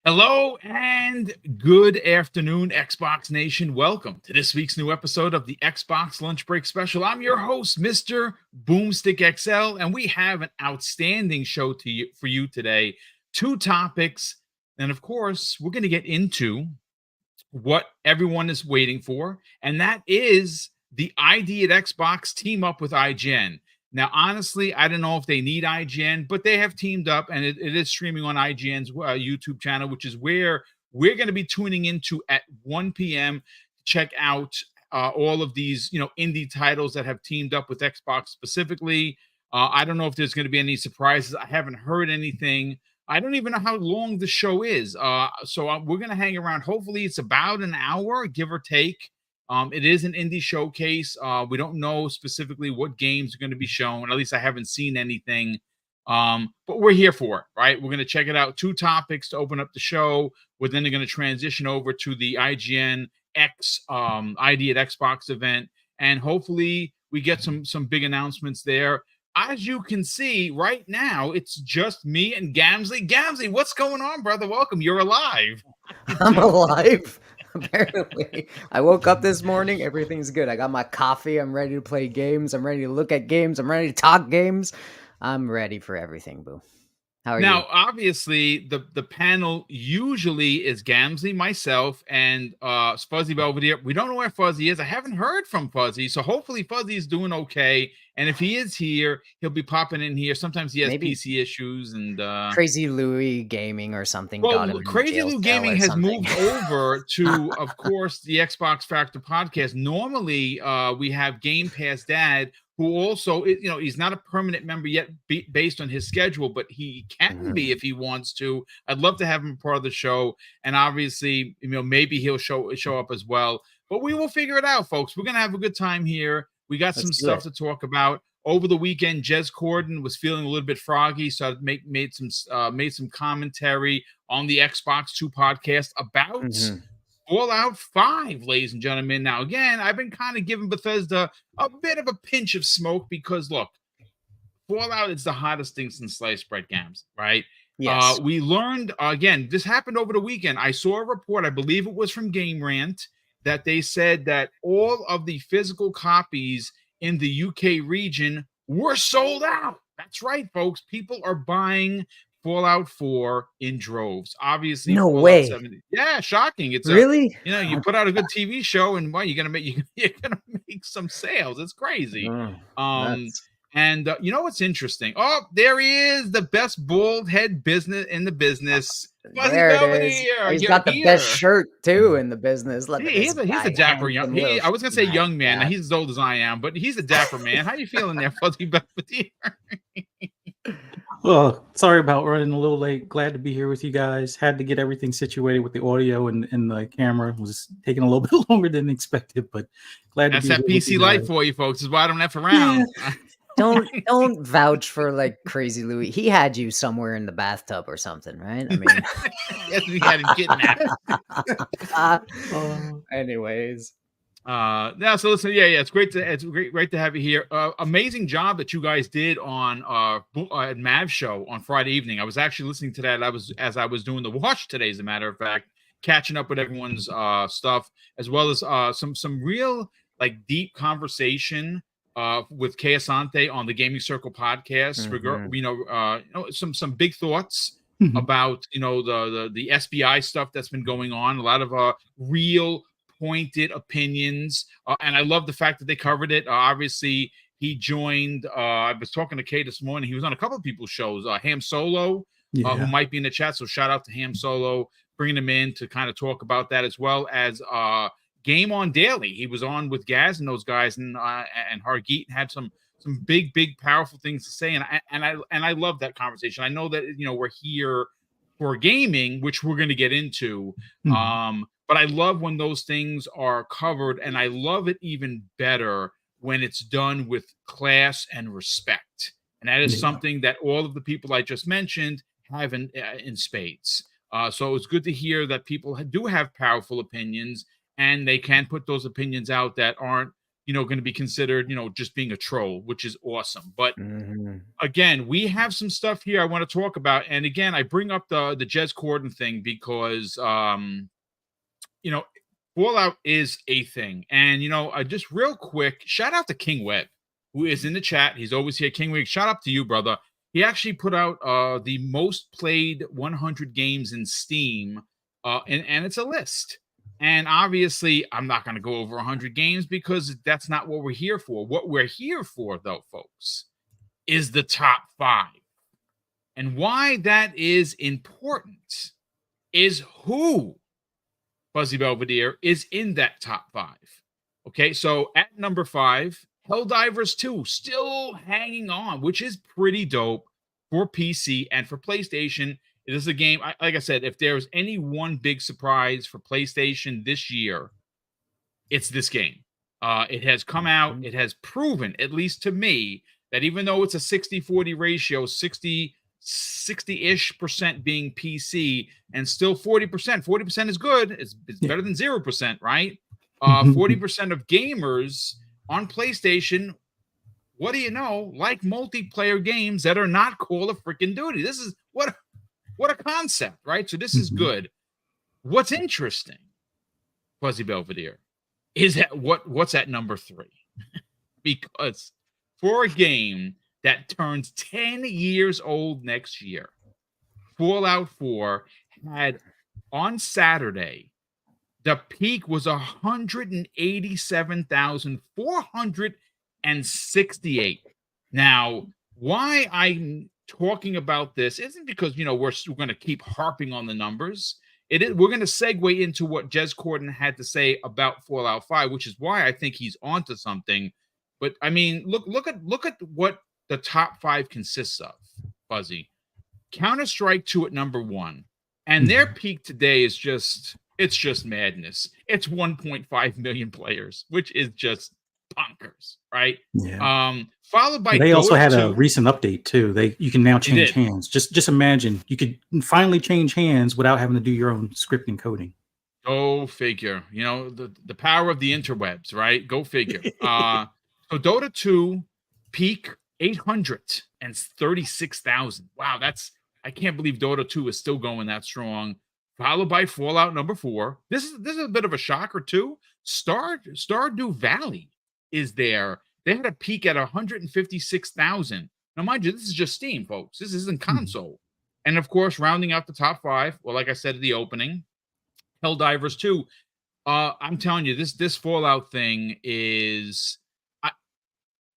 Hello and good afternoon, Xbox Nation. Welcome to this week's new episode of the Xbox Lunch Break Special. I'm your host, Mr. BoomStick XL, and we have an outstanding show for you today. Two topics, and of course, we're going to get into what everyone is waiting for, and that is the ID at Xbox team up with IGN. Now, honestly, I don't know if they need IGN, but they have teamed up, and it is streaming on IGN's YouTube channel, which is where we're going to be tuning into at 1 p.m. Check out all of these, indie titles that have teamed up with Xbox specifically. I don't know if there's going to be any surprises. I haven't heard anything. I don't even know how long the show is. So we're going to hang around. Hopefully, it's about an hour, give or take. It is an indie showcase. We don't know specifically what games are going to be shown. At least I haven't seen anything. But we're here for it, right? We're going to check it out. Two topics to open up the show. We're then going to transition over to the IGN X ID at Xbox event, and hopefully we get some big announcements there. As you can see right now, it's just me and Gamsley. Gamsley, what's going on, brother? Welcome. You're alive. I'm alive. Apparently, I woke up this morning. Everything's good. I got my coffee. I'm ready to play games. I'm ready to look at games. I'm ready to talk games. I'm ready for everything, Boo. How are you? Now, obviously, the panel usually is Gamsley, myself, and Fuzzy Belvedere. We don't know where Fuzzy is. I haven't heard from Fuzzy, so hopefully Fuzzy is doing okay. And if he is here, he'll be popping in here. Sometimes he has PC issues and Crazy Louie Gaming or something. Well, Crazy Lou Gaming has moved over to, of course, the Xbox Factor podcast. Normally, we have Game Pass Dad, who also, he's not a permanent member yet based on his schedule, but he can be if he wants to. I'd love to have him part of the show. And obviously, maybe he'll show up as well. But we will figure it out, folks. We're going to have a good time here. We got some stuff to talk about. Over the weekend, Jez Corden was feeling a little bit froggy, so I made some commentary on the Xbox 2 podcast about Fallout 5, ladies and gentlemen. Now, again, I've been kind of giving Bethesda a bit of a pinch of smoke because, look, Fallout is the hottest thing since sliced bread games, right? Yes. We learned, again, this happened over the weekend. I saw a report, I believe it was from Game Rant, that they said that all of the physical copies in the UK region were sold out. That's right, folks. People are buying Fallout 4 in droves. Obviously, no Fallout way. 70. Yeah, shocking. It's really, you put out a good TV show, and you're gonna make some sales. It's crazy. And you know what's interesting? Oh, there he is, the best bald head business in the business. There it is. He's got the best shirt too in the business. He's a dapper young. I was gonna say young man. Now, he's as old as I am, but he's a dapper man. How you feeling there, Fuzzy Belvedere? Well, sorry about running a little late. Glad to be here with you guys. Had to get everything situated with the audio and the camera. It was taking a little bit longer than expected, but glad to be here. That's that PC life for you folks. Is why I don't have around. Yeah. Don't vouch for like Crazy Louie. He had you somewhere in the bathtub or something, right? I mean, yes, we had him kidnapped. Anyways, so listen, it's great to have you here. Amazing job that you guys did on Mav show on Friday evening. I was actually listening to that. As I was doing the watch today, as a matter of fact, catching up with everyone's stuff, as well as some real like deep conversation with Kay Asante on the Gaming Circle podcast. Some big thoughts about the SBI stuff that's been going on. A lot of real pointed opinions, and I love the fact that they covered it. Obviously, he joined. I was talking to Kay this morning. He was on a couple of people's shows. Ham Solo, who might be in the chat. So shout out to Ham Solo, bringing him in to kind of talk about that, as well as Game On Daily. He was on with Gaz and those guys, and Hargeet, and had some big, powerful things to say. And I love that conversation. I know that we're here for gaming, which we're going to get into. But I love when those things are covered, and I love it even better when it's done with class and respect. And that is something that all of the people I just mentioned have in spades. So it's good to hear that people do have powerful opinions, and they can put those opinions out that aren't going to be considered, just being a troll, which is awesome. But Mm-hmm. again, we have some stuff here I want to talk about. And again, I bring up the Jez Corden thing because, Fallout is a thing. And, just real quick, shout out to King Webb, who is in the chat. He's always here. King Webb, shout out to you, brother. He actually put out the most played 100 games in Steam, and it's a list. And obviously, I'm not going to go over 100 games because that's not what we're here for. What we're here for, though, folks, is the top 5. And why that is important is who, Fuzzy Belvedere, is in that top 5. Okay, so at number 5, Helldivers 2, still hanging on, which is pretty dope for PC and for PlayStation. It is a game, like I said, if there's any one big surprise for PlayStation this year, it's this game. It has come out, it has proven, at least to me, that even though it's a 60-40 ratio, 60-ish% being PC, and still 40% is good. It's better than 0%, right? 40% of gamers on PlayStation, what do you know, like multiplayer games that are not Call of freaking Duty. This is what a concept, right? So this is good. What's interesting, Fuzzy Belvedere, is that what's at number 3? Because for a game that turns 10 years old next year, Fallout 4 had on Saturday, the peak was 187,468. Now, why I'm talking about this isn't because, we're going to keep harping on the numbers. We're going to segue into what Jez Corden had to say about Fallout 5, which is why I think he's onto something. But I mean, look at what the top 5 consists of, Fuzzy. Counter-Strike 2 at number 1. And their peak today is just madness. It's 1.5 million players, which is just bonkers, right? Yeah. Followed by they also had 2. a recent update too. You can now change hands. Just imagine you could finally change hands without having to do your own scripting coding. Go figure. The power of the interwebs, right? Go figure. So Dota 2 peak 836,000. Wow, I can't believe Dota 2 is still going that strong. Followed by Fallout number 4. This is a bit of a shocker too. Stardew Valley is there. They had a peak at 156,000. Now, mind you, this is just Steam, folks. This isn't console. And of course, rounding out the top 5, well, like I said at the opening, Helldivers 2. I'm telling you, this Fallout thing is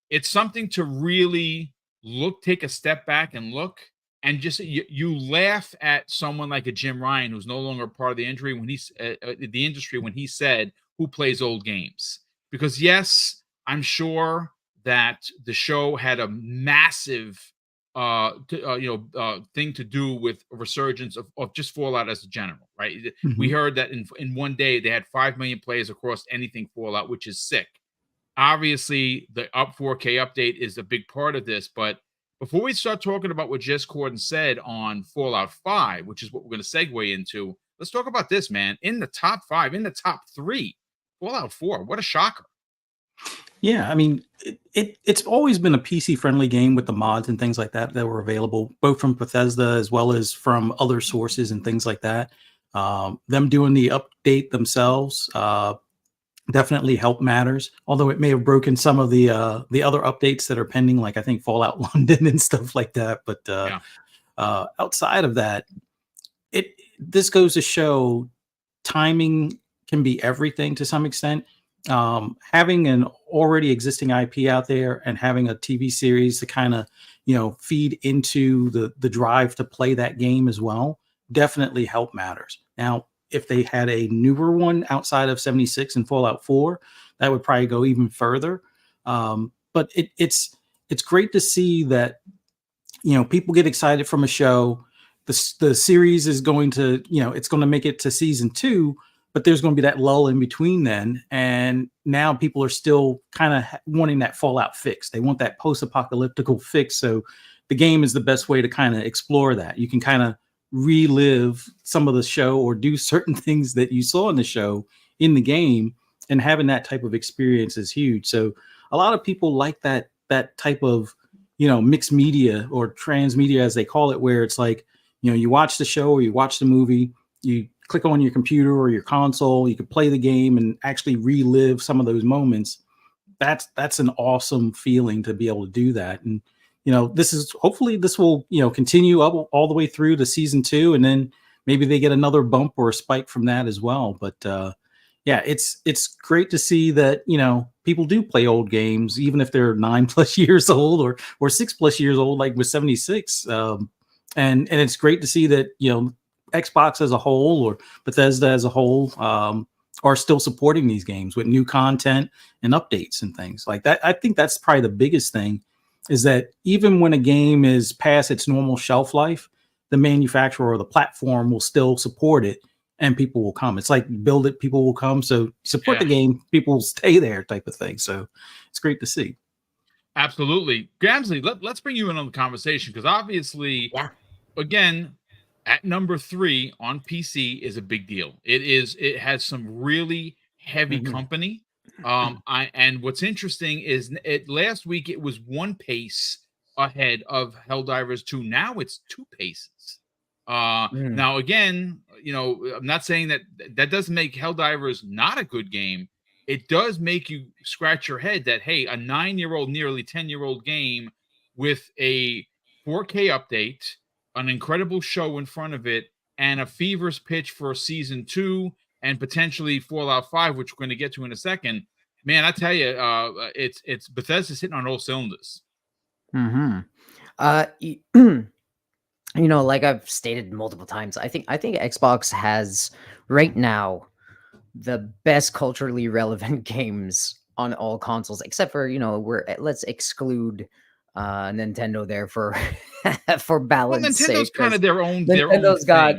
it's something to really take a step back and look, and just you laugh at someone like a Jim Ryan, who's no longer part of the industry when he said, "Who plays old games?" Because yes, I'm sure that the show had a massive thing to do with a resurgence of just Fallout as a general, right? We heard that in one day they had 5 million players across anything Fallout, which is sick. Obviously, the up 4K update is a big part of this, but before we start talking about what Jez Corden said on Fallout 5, which is what we're going to segue into, let's talk about this, man. In the top 5, in the top 3, Fallout 4. What a shocker. Yeah, I mean, it's always been a PC-friendly game with the mods and things like that were available, both from Bethesda as well as from other sources and things like that. Them doing the update themselves definitely help matters, although it may have broken some of the other updates that are pending, like I think Fallout London and stuff like that. But outside of that, this goes to show timing can be everything to some extent. Having an already existing IP out there and having a TV series to kind of feed into the drive to play that game as well definitely help matters. Now, if they had a newer one outside of 76 and Fallout 4, that would probably go even further. But it's great to see that people get excited from a show. The series is going to it's going to make it to season 2, but there's going to be that lull in between then. And now people are still kind of wanting that Fallout fix. They want that post-apocalyptical fix. So the game is the best way to kind of explore that. You can kind of relive some of the show or do certain things that you saw in the show in the game and having that type of experience is huge. So a lot of people like that type of, mixed media or transmedia, as they call it, where it's like, you watch the show or you watch the movie, you click on your computer or your console, you could play the game and actually relive some of those moments. That's an awesome feeling to be able to do that. And hopefully this will continue up all the way through to season 2, and then maybe they get another bump or a spike from that as well. But yeah, it's great to see that people do play old games, even if they're 9+ years old or 6+ years old, like with 76. And it's great to see that Xbox as a whole or Bethesda as a whole are still supporting these games with new content and updates and things like that. I think that's probably the biggest thing, is that even when a game is past its normal shelf life, the manufacturer or the platform will still support it and people will come. It's like build it, people will come. So support the game, people will stay there type of thing. So it's great to see. Absolutely. Gramsley, let's bring you in on the conversation, because obviously, again, at number 3 on PC is a big deal. It has some really heavy company. And what's interesting is last week it was 1 pace ahead of Helldivers 2. Now it's 2 paces. Now again, I'm not saying that doesn't make Helldivers not a good game. It does make you scratch your head that, hey, a 9-year-old, nearly 10-year-old game with a 4K update, an incredible show in front of it, and a feverish pitch for season 2 and potentially Fallout 5, which we're going to get to in a second. Man, I tell you, it's Bethesda's hitting on all cylinders. Like I've stated multiple times, I think Xbox has right now the best culturally relevant games on all consoles, except for let's exclude Nintendo there for for balance sake. Nintendo's kind of their own thing,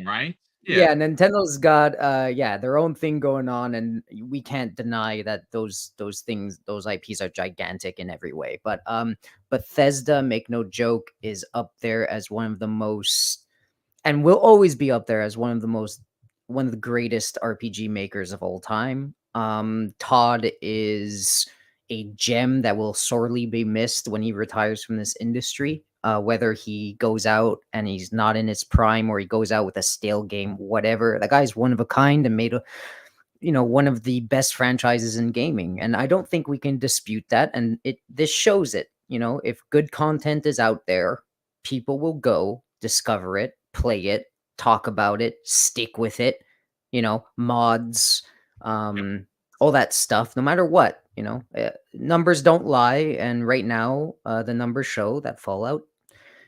right? Yeah, Nintendo's got their own thing going on, and we can't deny that those things, those IPs are gigantic in every way. But Bethesda, make no joke, is up there as one of the most, and will always be up there as one of the greatest RPG makers of all time. Todd is a gem that will sorely be missed when he retires from this industry. Whether he goes out and he's not in his prime, or he goes out with a stale game, whatever, the guy's one of a kind and made one of the best franchises in gaming. And I don't think we can dispute that. And this shows it. If good content is out there, people will go discover it, play it, talk about it, stick with it, mods, all that stuff, no matter what. Numbers don't lie, and right now the numbers show that Fallout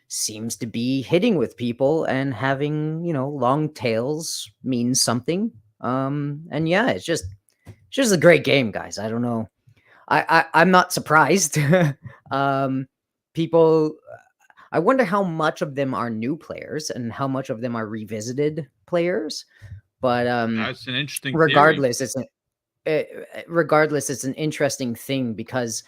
seems to be hitting with people, and having long tails means something. And yeah, it's just a great game, guys. I don't know, I'm not surprised. People, I wonder how much of them are new players and how much of them are revisited players. But that's an interesting regardless theory. It's an interesting thing, because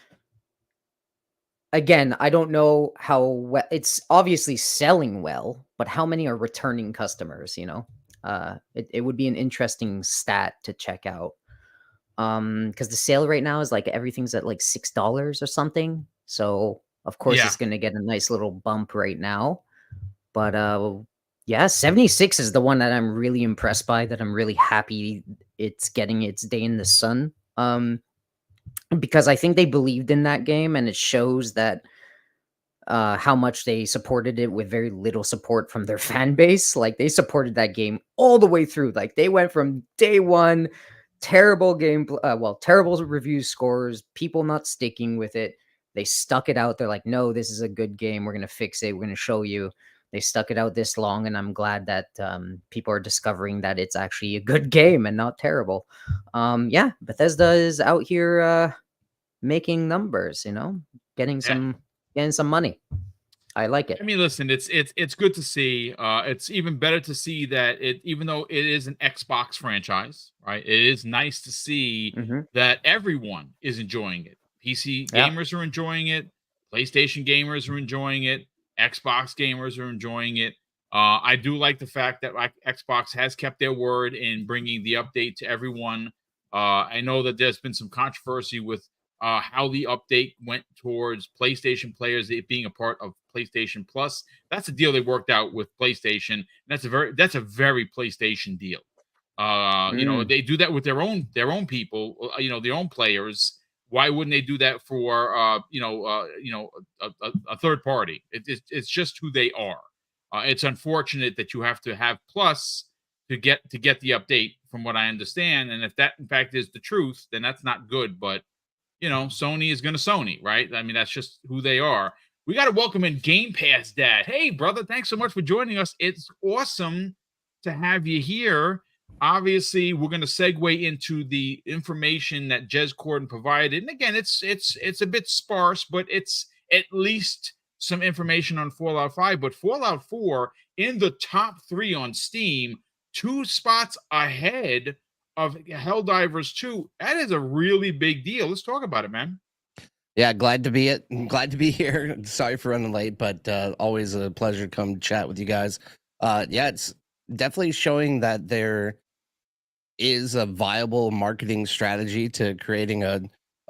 again, I don't know how well it's obviously selling well, but how many are returning customers? It would be an interesting stat to check out. Because the sale right now is like everything's at like $6 or something. So of course it's going to get a nice little bump right now. But yeah, 76 is the one that I'm really impressed by, that I'm really happy it's getting its day in the sun. Because I think they believed in that game, and it shows that how much they supported it with very little support from their fan base. Like, they supported that game all the way through. Like, they went from day one, terrible game, terrible review scores, people not sticking with it. They stuck it out. They're like, no, this is a good game. We're going to fix it. We're going to show you. They stuck it out this long, and I'm glad that people are discovering that it's actually a good game and not terrible. Yeah, Bethesda is out here making numbers, getting some money. I like it. I mean, listen, it's good to see. It's even better to see that even though it is an Xbox franchise, right? It is nice to see that everyone is enjoying it. PC gamers are enjoying it. PlayStation gamers are enjoying it. Xbox gamers are enjoying it. I do like the fact that Xbox has kept their word in bringing the update to everyone I know that there's been some controversy with how the update went towards PlayStation players, it being a part of PlayStation Plus. That's a deal they worked out with PlayStation. And that's a very PlayStation deal. Mm. They do that with their own people, their own players. Why wouldn't they do that for a third party? It's just who they are. It's unfortunate that you have to have Plus to get the update, from what I understand. And if that in fact is the truth, then that's not good. But Sony is going to Sony, right? I mean, that's just who they are. We got to welcome in Game Pass Dad. Hey, brother, thanks so much for joining us. It's awesome to have you here. Obviously, we're going to segue into the information that Jez Corden provided. And again, it's a bit sparse, but it's at least some information on Fallout 5. But Fallout 4 in the top 3 on Steam, 2 spots ahead of Helldivers 2. That is a really big deal. Let's talk about it, man. Yeah, glad to be here. Sorry for running late, but always a pleasure to come chat with you guys. Yeah, it's definitely showing that there is a viable marketing strategy to creating a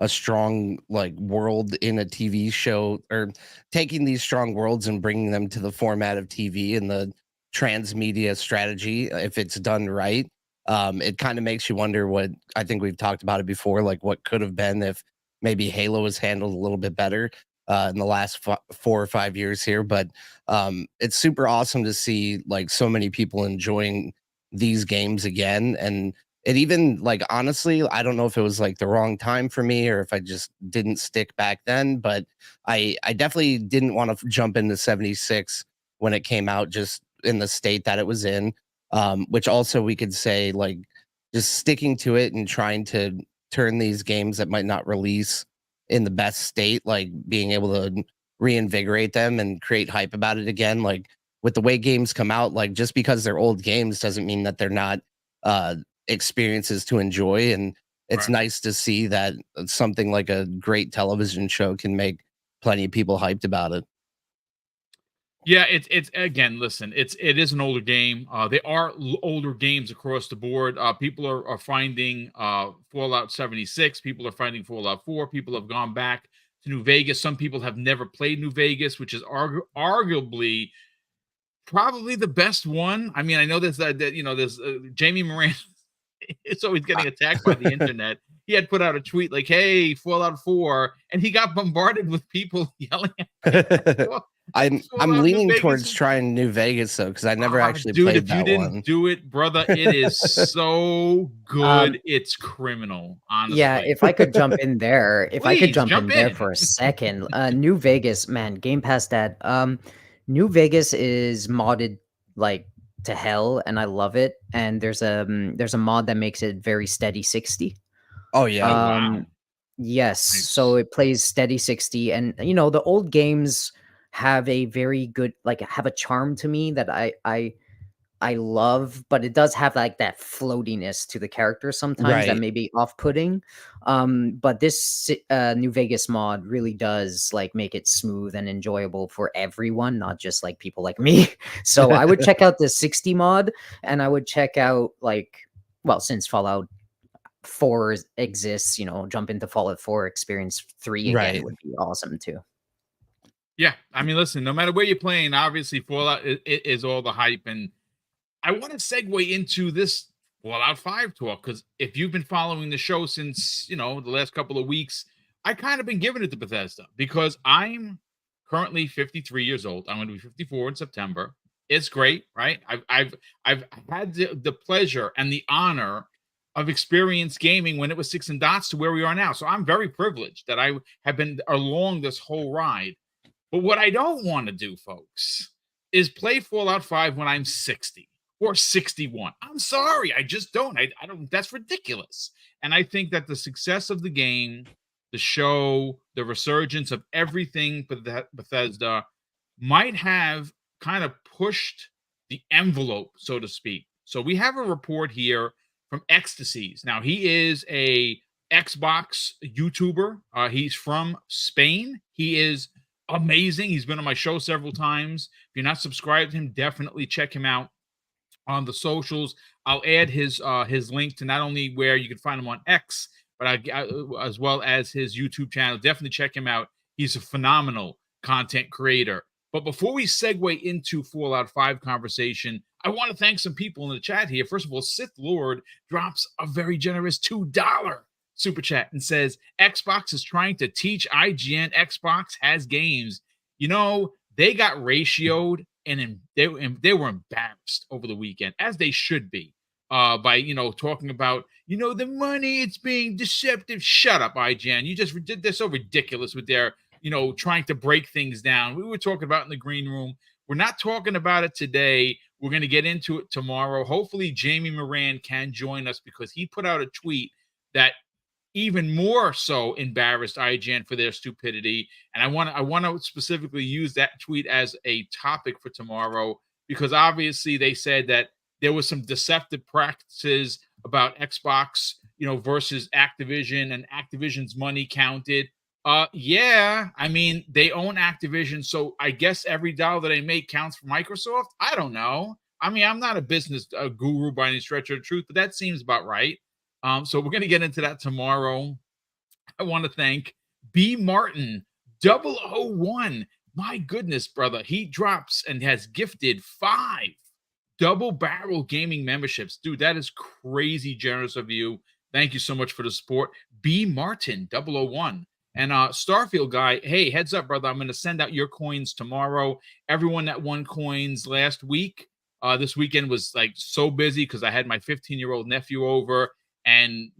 strong world in a TV show, or taking these strong worlds and bringing them to the format of TV and the transmedia strategy. If it's done right, it kind of makes you wonder what, I think we've talked about it before, like what could have been if maybe Halo was handled a little bit better in the last 4 or 5 years here. But it's super awesome to see so many people enjoying these games again. And it even honestly, I don't know if it was the wrong time for me or if I just didn't stick back then, but I definitely didn't want to jump into 76 when it came out, just in the state that it was in. Which also we could say just sticking to it and trying to turn these games that might not release in the best state, being able to reinvigorate them and create hype about it again. With the way games come out, just because they're old games doesn't mean that they're not experiences to enjoy. And it's nice to see that something like a great television show can make plenty of people hyped about it. Yeah, it's again, listen, it is an older game. There are older games across the board. People are finding Fallout 76. People are finding Fallout 4. People have gone back to New Vegas. Some people have never played New Vegas, which is arguably probably the best one. I mean, I know there's there's Jamie Moran. It's always getting attacked by the internet. He had put out a tweet like, "Hey, Fallout 4," and he got bombarded with people yelling at him. I'm leaning towards trying New Vegas though, because I never actually played that one. Dude, if you didn't do it, brother, it is so good. It's criminal, honestly. Yeah, if I could jump in there, for a second. New Vegas, man, Game Pass Dad. New Vegas is modded to hell, and I love it. And there's a mod that makes it very steady 60. Oh yeah. Wow. Yes. Nice. So it plays steady 60, and the old games have a very good have a charm to me that I love, but it does have that floatiness to the character sometimes that may be off-putting. But this New Vegas mod really does make it smooth and enjoyable for everyone, not just people like me. So I would check out the 60 mod, and I would check out since Fallout 4 exists, jump into Fallout 4, experience 3 again would be awesome too. Yeah, I mean, listen, no matter where you're playing, obviously Fallout it is all the hype. And I want to segue into this Fallout 5 talk, because if you've been following the show since, the last couple of weeks, I kind of been giving it to Bethesda because I'm currently 53 years old. I'm going to be 54 in September. It's great, right? I've had the pleasure and the honor of experience gaming when it was 6 and dots to where we are now. So I'm very privileged that I have been along this whole ride. But what I don't want to do, folks, is play Fallout 5 when I'm 60 or 61. I'm sorry. I just don't. I don't. That's ridiculous. And I think that the success of the game, the show, the resurgence of everything Bethesda might have kind of pushed the envelope, so to speak. So we have a report here from Ecstasies. Now, he is a Xbox YouTuber. He's from Spain. He is amazing. He's been on my show several times. If you're not subscribed to him, definitely check him out. on the socials. I'll add his link to not only where you can find him on X, but as well as his YouTube channel. Definitely check him out. He's a phenomenal content creator. But before we segue into Fallout 5 conversation, I want to thank some people in the chat here. First of all, Sith Lord drops a very generous $2 super chat and says, Xbox is trying to teach IGN Xbox has games. You know, they got ratioed and they were embarrassed over the weekend, as they should be, by, talking about, the money, it's being deceptive. Shut up, IGN. You just did this so ridiculous with their, trying to break things down. We were talking about in the green room. We're not talking about it today. We're going to get into it tomorrow. Hopefully, Jamie Moran can join us because he put out a tweet that even more so embarrassed IGN for their stupidity. And I want to specifically use that tweet as a topic for tomorrow, because obviously they said that there was some deceptive practices about Xbox, versus Activision, and Activision's money counted. Yeah, I mean, they own Activision, so I guess every dollar that they make counts for Microsoft. I don't know. I mean, I'm not a business guru by any stretch of the truth, but that seems about right. So we're going to get into that tomorrow. I want to thank B. Martin 001. My goodness, brother. He drops and has gifted 5 Double Barrel Gaming memberships. Dude, that is crazy generous of you. Thank you so much for the support. B. Martin 001. And Starfield guy, hey, heads up, brother. I'm going to send out your coins tomorrow. Everyone that won coins last week, this weekend was like so busy because I had my 15-year-old nephew over. And,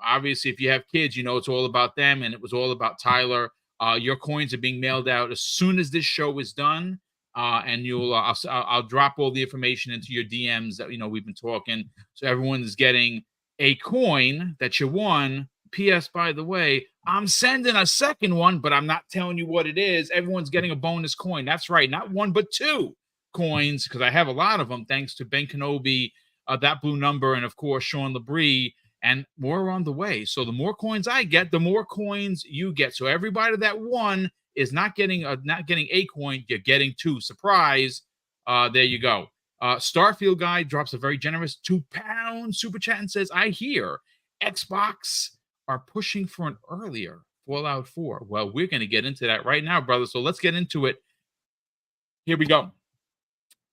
obviously, if you have kids, it's all about them. And it was all about Tyler. Your coins are being mailed out as soon as this show is done. And I'll drop all the information into your DMs that, we've been talking. So everyone is getting a coin that you won. P.S. By the way, I'm sending a second one, but I'm not telling you what it is. Everyone's getting a bonus coin. That's right. Not 1, but 2 coins, because I have a lot of them, thanks to Ben Kenobi, That Blue Number, and, of course, Sean Labrie. And more on the way. So the more coins I get, the more coins you get. So everybody that won is not getting a coin. You're getting 2. Surprise. There you go. Starfield guy drops a very generous £2 super chat and says, I hear Xbox are pushing for an earlier Fallout 4. Well, we're going to get into that right now, brother. So let's get into it. Here we go.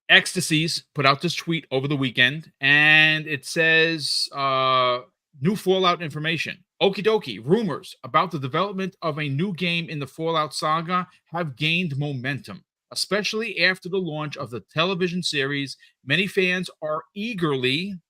Ecstasies put out this tweet over the weekend, and it says, new Fallout information. Okie dokie. Rumors about the development of a new game in the Fallout saga have gained momentum, especially after the launch of the television series. Many fans are eagerly,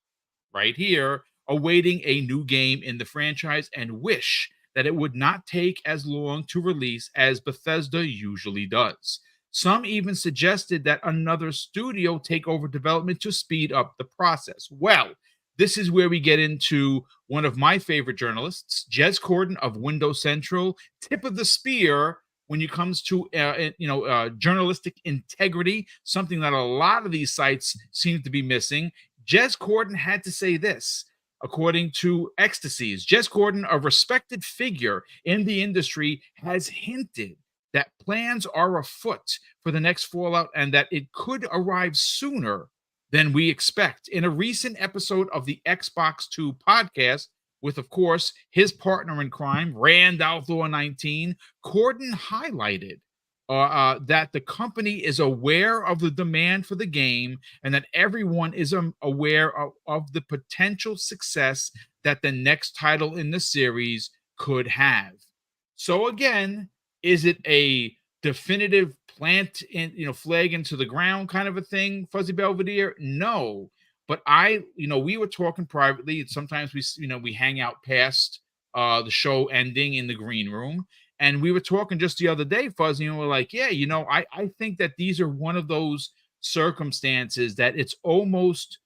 right here, awaiting a new game in the franchise and wish that it would not take as long to release as Bethesda usually does. Some even suggested that another studio take over development to speed up the process. Well, this is where we get into one of my favorite journalists, Jez Corden of Windows Central, tip of the spear when it comes to journalistic integrity, something that a lot of these sites seem to be missing. Jez Corden had to say this. According to Ecstasies, Jez Corden, a respected figure in the industry, has hinted that plans are afoot for the next Fallout and that it could arrive sooner than we expect. In a recent episode of the Xbox 2 podcast, with, of course, his partner in crime, Rand Althor 19, Corden highlighted that the company is aware of the demand for the game and that everyone is aware of the potential success that the next title in the series could have. So again, is it a definitive flag into the ground kind of a thing, Fuzzy Belvedere? No. But we were talking privately. Sometimes we hang out past the show ending in the green room. And we were talking just the other day, Fuzzy, and we're like, yeah, I think that these are one of those circumstances that it's almost,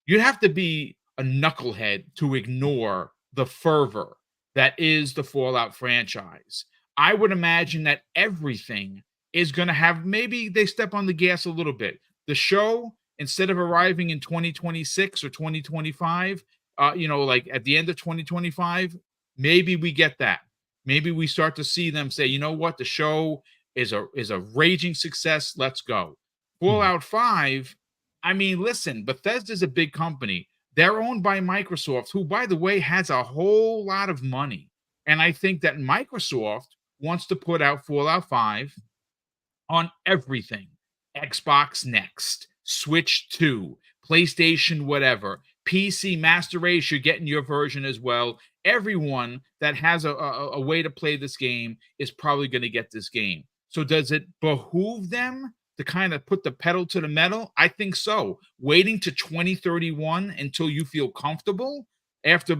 you'd have to be a knucklehead to ignore the fervor that is the Fallout franchise. I would imagine that everything is going to have, maybe they step on the gas a little bit. The show, instead of arriving in 2026 or 2025, like at the end of 2025, maybe we get that. Maybe we start to see them say, you know what, the show is a raging success. Let's go. Fallout 5, I mean, listen, Bethesda's a big company. They're owned by Microsoft, who, by the way, has a whole lot of money. And I think that Microsoft wants to put out Fallout 5 on everything. Xbox next, Switch 2, PlayStation, whatever, PC Master Race, you're getting your version as well. Everyone that has a way to play this game is probably going to get this game. So, does it behoove them to kind of put the pedal to the metal? I think so. Waiting to 2031 until you feel comfortable after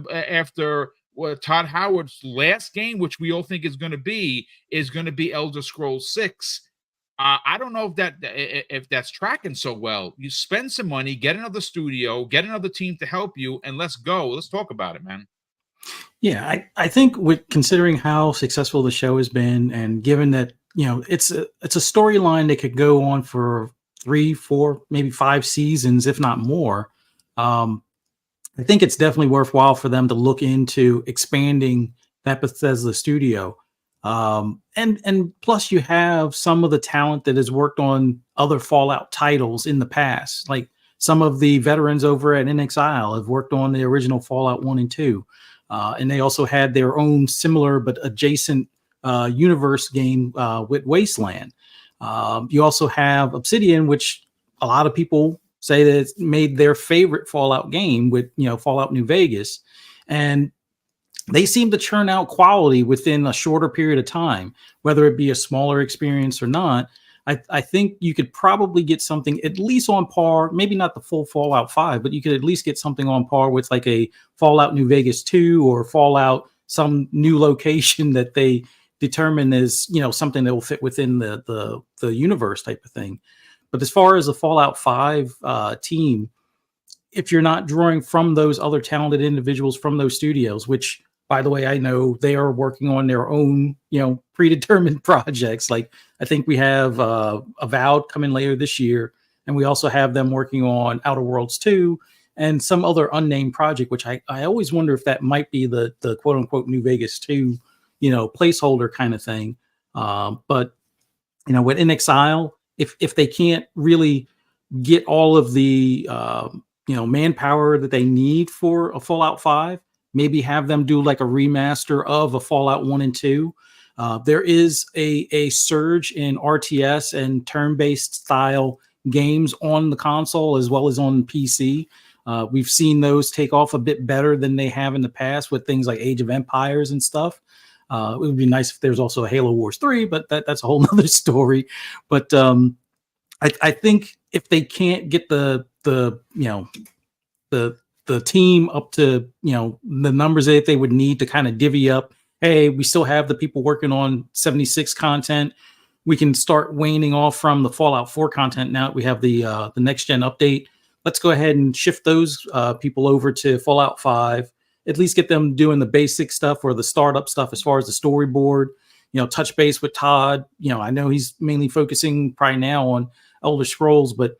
Todd Howard's last game, which we all think is going to be Elder Scrolls 6. I don't know if that's tracking so well. You spend some money, get another studio, get another team to help you, and let's go. Let's talk about it, man. Yeah, I think with considering how successful the show has been, and given that it's a storyline that could go on for 3, 4, maybe 5 seasons, if not more. I think it's definitely worthwhile for them to look into expanding that Bethesda studio. And plus you have some of the talent that has worked on other Fallout titles in the past. Like some of the veterans over at NXIL have worked on the original Fallout 1 and 2. And they also had their own similar but adjacent universe game with Wasteland. You also have Obsidian, which a lot of people say that it's made their favorite Fallout game with, Fallout New Vegas. And they seem to churn out quality within a shorter period of time, whether it be a smaller experience or not. I think you could probably get something at least on par, maybe not the full Fallout 5, but you could at least get something on par with like a Fallout New Vegas 2 or Fallout some new location that they determine is, something that will fit within the universe type of thing. But as far as the Fallout 5 team, if you're not drawing from those other talented individuals from those studios, which, by the way, I know they are working on their own, predetermined projects. Like I think we have Avowed coming later this year, and we also have them working on Outer Worlds 2 and some other unnamed project, which I always wonder if that might be the quote unquote New Vegas 2, placeholder kind of thing. But with NXIL, if they can't really get all of the manpower that they need for a Fallout 5, maybe have them do like a remaster of a Fallout 1 and 2. There is a surge in RTS and turn-based style games on the console as well as on PC. We've seen those take off a bit better than they have in the past with things like Age of Empires and stuff. It would be nice if there's also a Halo Wars 3, but that's a whole nother story. But I think if they can't get the team up to the numbers that they would need to kind of divvy up, hey, we still have the people working on 76 content, we can start waning off from the Fallout 4 content now that we have the next gen update. Let's go ahead and shift those people over to Fallout 5, at least get them doing the basic stuff or the startup stuff as far as the storyboard, touch base with Todd. I know he's mainly focusing probably now on Elder Scrolls, but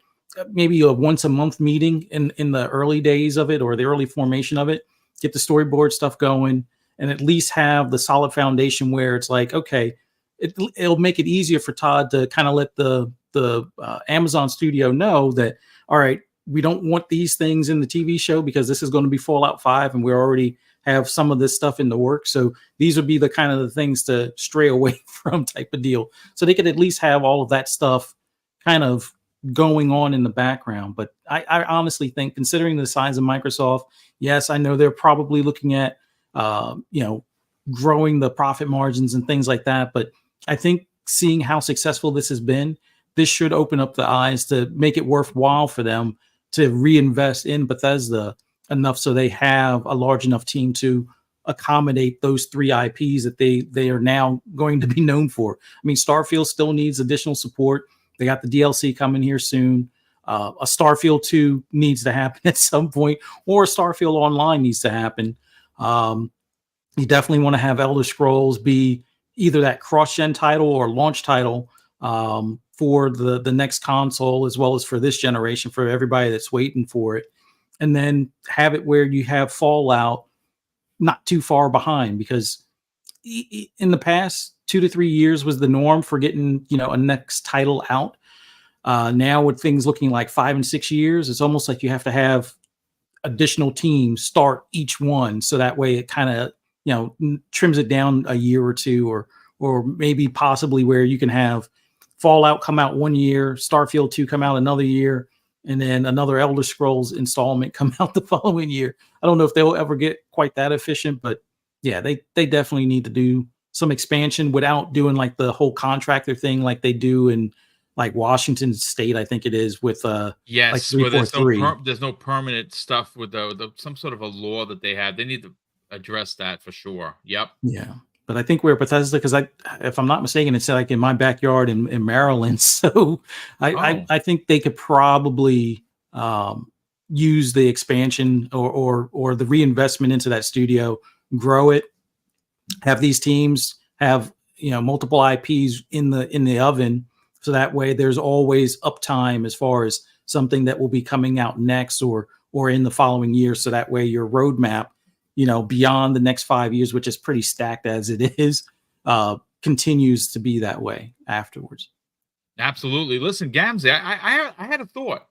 maybe a once a month meeting in the early days of it or the early formation of it, get the storyboard stuff going, and at least have the solid foundation where it's like, okay, it'll make it easier for Todd to kind of let the Amazon studio know that, all right, we don't want these things in the TV show because this is going to be Fallout 5 and we already have some of this stuff in the works. So these would be the kind of the things to stray away from type of deal. So they could at least have all of that stuff kind of going on in the background. But I honestly think, considering the size of Microsoft, yes, I know they're probably looking at, growing the profit margins and things like that. But I think seeing how successful this has been, this should open up the eyes to make it worthwhile for them to reinvest in Bethesda enough so they have a large enough team to accommodate those 3 IPs that they are now going to be known for. I mean, Starfield still needs additional support. They got the DLC coming here soon. A Starfield 2 needs to happen at some point, or Starfield Online needs to happen. You definitely want to have Elder Scrolls be either that cross-gen title or launch title for the next console, as well as for this generation, for everybody that's waiting for it. And then have it where you have Fallout not too far behind, because in the past 2 to 3 years was the norm for getting, a next title out. Now with things looking like 5 and 6 years, it's almost like you have to have additional teams start each one, so that way it kind of trims it down a year or two, or maybe possibly where you can have Fallout come out 1 year, Starfield 2 come out another year, and then another Elder Scrolls installment come out the following year. I don't know if they'll ever get quite that efficient, but yeah, they definitely need to do some expansion without doing like the whole contractor thing like they do in like Washington State, I think it is, with like Yes, where 343. there's no permanent stuff with the some sort of a law that they have. They need to address that for sure. Yep. Yeah. But I think we're Bethesda, because if I'm not mistaken, it's like in my backyard in Maryland. So I think they could probably use the expansion or the reinvestment into that studio, grow it, have these teams have multiple IPs in the oven, so that way there's always uptime as far as something that will be coming out next or in the following year. So that way your roadmap, beyond the next 5 years, which is pretty stacked as it is, continues to be that way afterwards. Absolutely. Listen, Gamzee, I had a thought,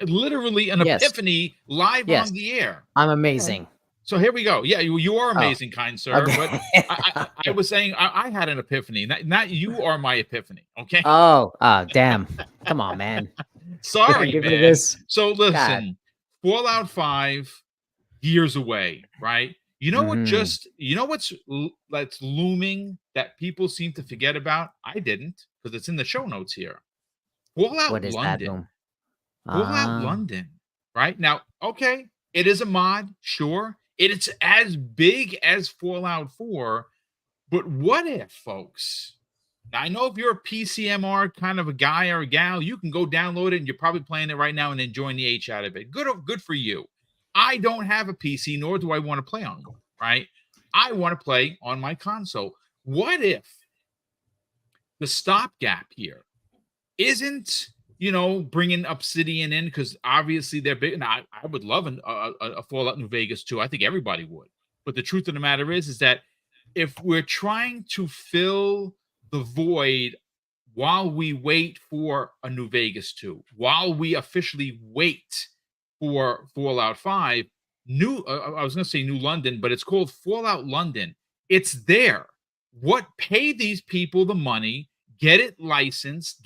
literally an epiphany live on the air. I'm amazing. So here we go. Yeah, you are amazing, kind sir. Okay. But I was saying I had an epiphany. Not you are my epiphany. Okay. Oh, damn! Come on, man. Sorry, Give me man. this. So listen, God. Fallout 5 years away, right? You know what? That's looming that people seem to forget about. I didn't, because it's in the show notes here. Fallout What is that, London. Boom? Fallout London. Right now, okay, it is a mod, sure. It's as big as Fallout 4, but what if, folks? Now, I know if you're a PCMR kind of a guy or a gal, you can go download it and you're probably playing it right now and enjoying the H out of it. Good for you. I don't have a PC, nor do I want to play on one, right? I want to play on my console. What if the stopgap here isn't, bringing Obsidian in, because obviously they're big, and I would love a Fallout New Vegas too. I think everybody would. But the truth of the matter is that if we're trying to fill the void while we wait for a New Vegas 2, while we officially wait for Fallout 5, I was going to say New London, but it's called Fallout London. It's there. Pay these people the money, get it licensed,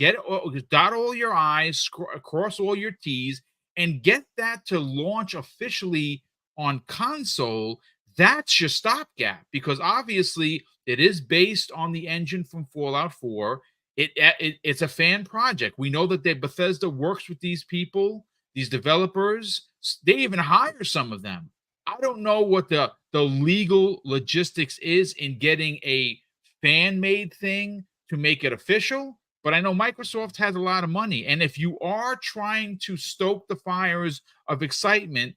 dot all your I's, cross all your T's, and get that to launch officially on console. That's your stopgap, because obviously it is based on the engine from Fallout 4. It's a fan project. We know that Bethesda works with these people, these developers. They even hire some of them. I don't know what the legal logistics is in getting a fan-made thing to make it official, but I know Microsoft has a lot of money. And if you are trying to stoke the fires of excitement,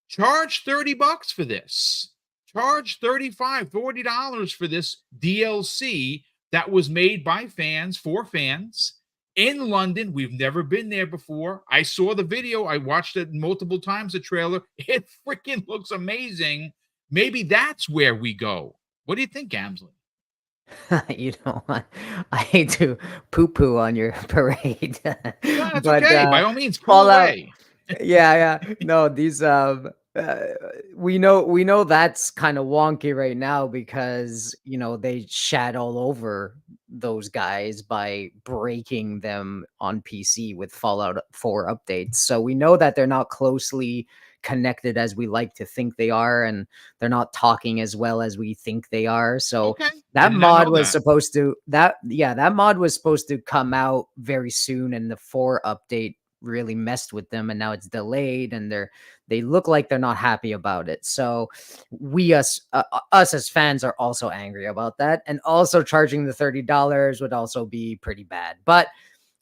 charge $30 for this. Charge $35, $40 for this DLC that was made by fans for fans in London. We've never been there before. I saw the video. I watched it multiple times, the trailer. It freaking looks amazing. Maybe that's where we go. What do you think, Gamsley? I hate to poo-poo on your parade. No, that's but okay. By all means, pull Fallout. away. Yeah. No, these we know that's kind of wonky right now, because they shat all over those guys by breaking them on PC with Fallout 4 updates. So we know that they're not closely connected as we like to think they are, and they're not talking as well as we think they are. So that mod was supposed to come out very soon, and the 4 update really messed with them, and now it's delayed, and they look like they're not happy about it. So us as fans are also angry about that, and also charging the $30 would also be pretty bad. But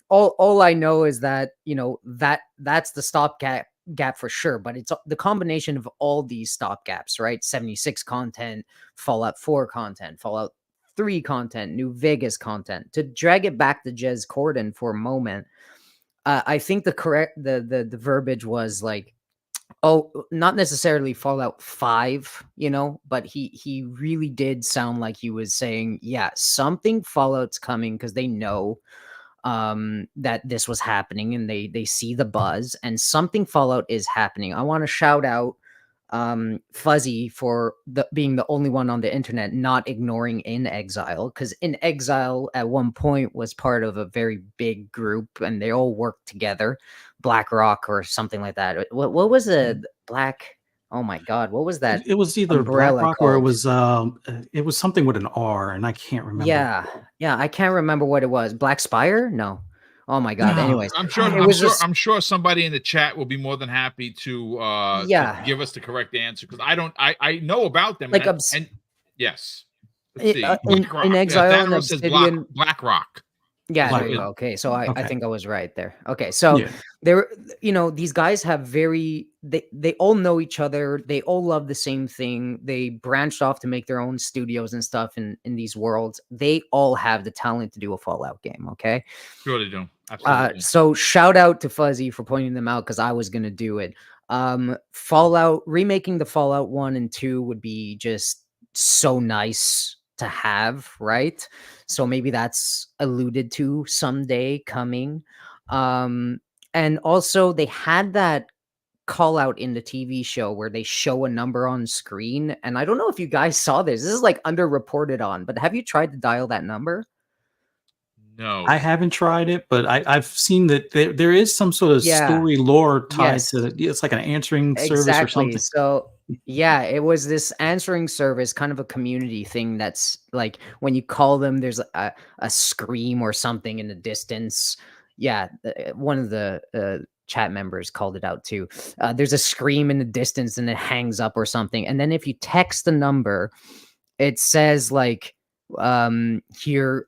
all I know is that that's the stopgap for sure, but it's the combination of all these stopgaps, right? 76 content, Fallout 4 content, Fallout 3 content, New Vegas content. To drag it back to Jez Corden for a moment, I think the verbiage was like, not necessarily Fallout 5, but he really did sound like he was saying, yeah, something Fallout's coming, because they know. that this was happening, and they see the buzz and something Fallout is happening. I want to shout out Fuzzy for being the only one on the internet not ignoring In Exile, because In Exile at one point was part of a very big group and they all worked together, BlackRock or something like that. What was a Black? Oh my God, what was that? It was either umbrella BlackRock or called? it was something with an R, and I can't remember. Yeah, I can't remember what it was. Black Spire? No. Oh my God. No, Anyways, I'm sure. it was just I'm sure somebody in the chat will be more than happy to yeah, give us the correct answer, because I don't. I know about them. like And yes, let's see. in BlackRock. Yeah, Exile and Thanos says Obsidian. BlackRock. Yeah, there Black you Rock. go. Okay, so I Okay. think I was right there. Okay, so Yeah. there, these guys have they all know each other. They all love the same thing. They branched off to make their own studios and stuff in these worlds. They all have the talent to do a Fallout game. Okay, Sure they do. Absolutely. so shout out to Fuzzy for pointing them out, because I was gonna do it. Fallout remaking the Fallout 1 and 2 would be just so nice to have, right? So maybe that's alluded to someday coming. And also they had that call out in the TV show where they show a number on screen. And I don't know if you guys saw this. This is like underreported on, but have you tried to dial that number? No, I haven't tried it, but I've seen that there is some sort of story lore tied to it. It's like an answering service or something. So yeah, it was this answering service, kind of a community thing. That's like when you call them, there's a scream or something in the distance. Yeah, one of the chat members called it out too. There's a scream in the distance and it hangs up or something. And then if you text the number, it says like here,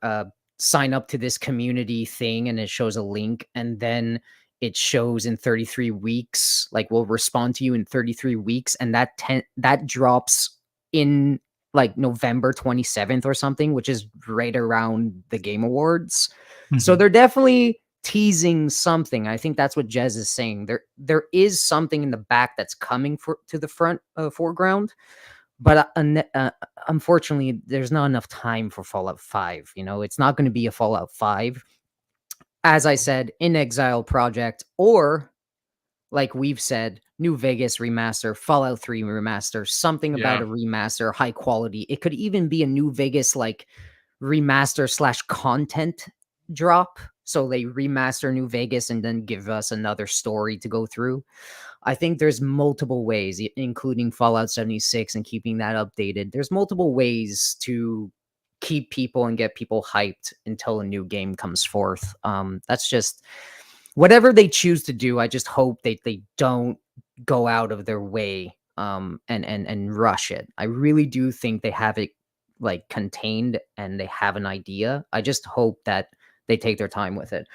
sign up to this community thing, and it shows a link, and then it shows in 33 weeks, like we'll respond to you in 33 weeks, and that drops in like November 27th or something, which is right around the Game Awards. So they're definitely teasing something. I think that's what Jez is saying. There is something in the back that's coming to the front foreground. But unfortunately, there's not enough time for Fallout 5. It's not going to be a Fallout 5. As I said, In Exile project, or like we've said, New Vegas remaster, Fallout 3 remaster, something about a remaster, high quality. It could even be a New Vegas like remaster / content drop. So they remaster New Vegas and then give us another story to go through. I think there's multiple ways, including Fallout 76 and keeping that updated. There's multiple ways to keep people and get people hyped until a new game comes forth. That's just whatever they choose to do. I just hope they don't go out of their way and rush it. I really do think they have it like contained and they have an idea. I just hope that they take their time with it.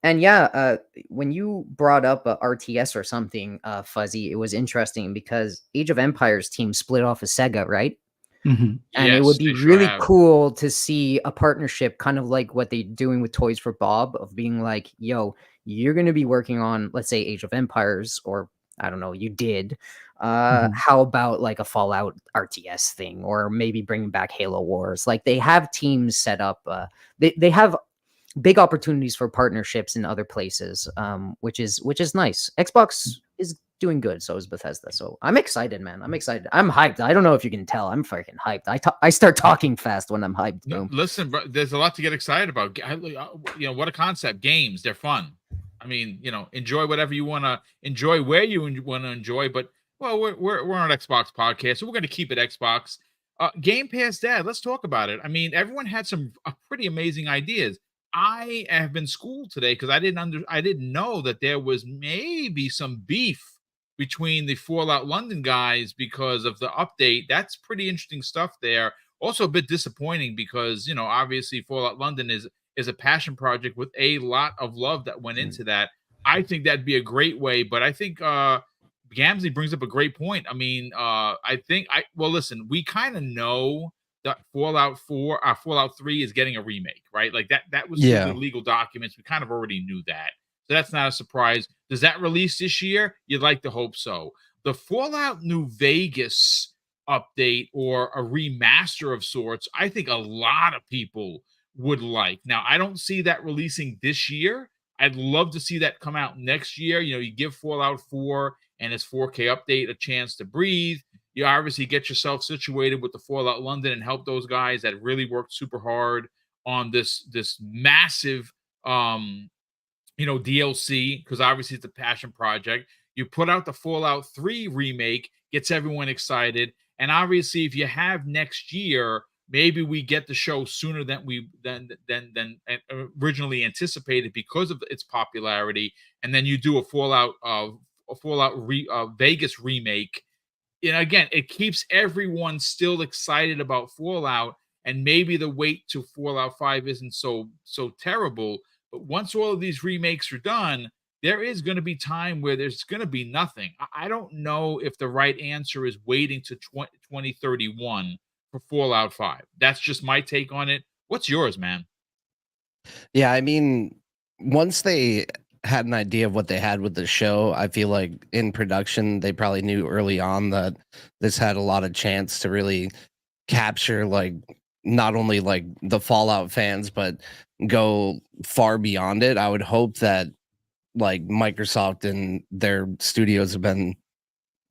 And yeah, when you brought up a RTS or something, Fuzzy, it was interesting because Age of Empires team split off of Sega, right? And it would be really cool to see a partnership, kind of like what they're doing with Toys for Bob, of being like, yo, you're going to be working on, let's say, Age of Empires, or I don't know, you did. How about like a Fallout RTS thing, or maybe bringing back Halo Wars? Like they have teams set up. They have big opportunities for partnerships in other places, which is nice. Xbox is doing good, so is Bethesda. So I'm excited, man. I'm excited. I'm hyped. I don't know if you can tell. I'm freaking hyped. I start talking fast when I'm hyped. No, listen, bro, there's a lot to get excited about. What a concept. Games, they're fun. I mean, enjoy whatever you want to enjoy, where you want to enjoy. But well, we're on an Xbox podcast, so we're going to keep it Xbox. Game Pass, Dad. Let's talk about it. I mean, everyone had some pretty amazing ideas. I have been schooled today because I didn't know that there was maybe some beef between the Fallout London guys because of the update. That's pretty interesting stuff there. Also a bit disappointing because, obviously Fallout London is a passion project with a lot of love that went into that. I think that'd be a great way, but I think Gamsley brings up a great point. I mean, listen, we kind of know that Fallout 3 is getting a remake, right? Like that was through the legal documents. We kind of already knew that. So that's not a surprise. Does that release this year? You'd like to hope so. The Fallout New Vegas update, or a remaster of sorts, I think a lot of people would like. Now, I don't see that releasing this year. I'd love to see that come out next year. You know, you give Fallout 4 and its 4K update a chance to breathe. You obviously get yourself situated with the Fallout London and help those guys that really worked super hard on this massive DLC, because obviously it's a passion project. You put out the Fallout 3 remake, gets everyone excited. And obviously, if you have next year, maybe we get the show sooner than originally anticipated because of its popularity. And then you do a Fallout Vegas remake. And again, it keeps everyone still excited about Fallout, and maybe the wait to Fallout 5 isn't so terrible. But once all of these remakes are done, there is going to be time where there's going to be nothing. I don't know if the right answer is waiting to 2031 for Fallout 5. That's just my take on it. What's yours, man? Yeah, I mean, once they had an idea of what they had with the show, I feel like in production, they probably knew early on that this had a lot of chance to really capture like not only like the Fallout fans, but go far beyond it. I would hope that like Microsoft and their studios have been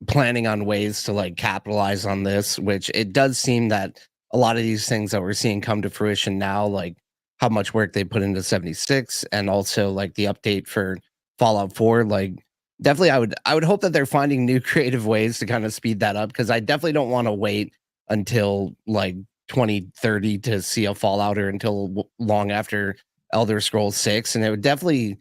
planning on ways to like capitalize on this, which it does seem that a lot of these things that we're seeing come to fruition now, like how much work they put into 76 and also like the update for Fallout 4, like definitely I would hope that they're finding new creative ways to kind of speed that up, because I definitely don't want to wait until like 2030 to see a Fallout, or until long after Elder Scrolls 6. And it would definitely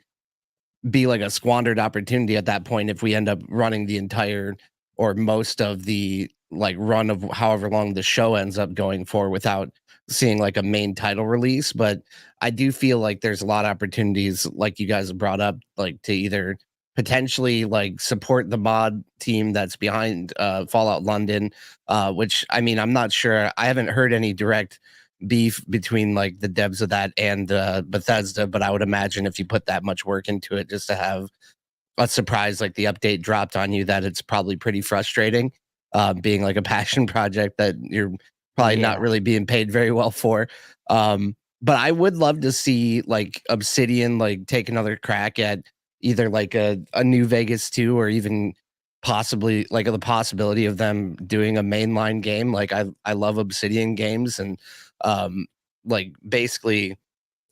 be like a squandered opportunity at that point if we end up running the entire or most of the like run of however long the show ends up going for without seeing like a main title release. But I do feel like there's a lot of opportunities, like you guys have brought up, like to either potentially like support the mod team that's behind Fallout London, which I mean, I'm not sure. I haven't heard any direct beef between like the devs of that and Bethesda, but I would imagine if you put that much work into it just to have a surprise like the update dropped on you, that it's probably pretty frustrating, being like a passion project that you're probably not really being paid very well for. But I would love to see like Obsidian like take another crack at either like a new Vegas 2, or even possibly like the possibility of them doing a mainline game. Like I love Obsidian games, and like basically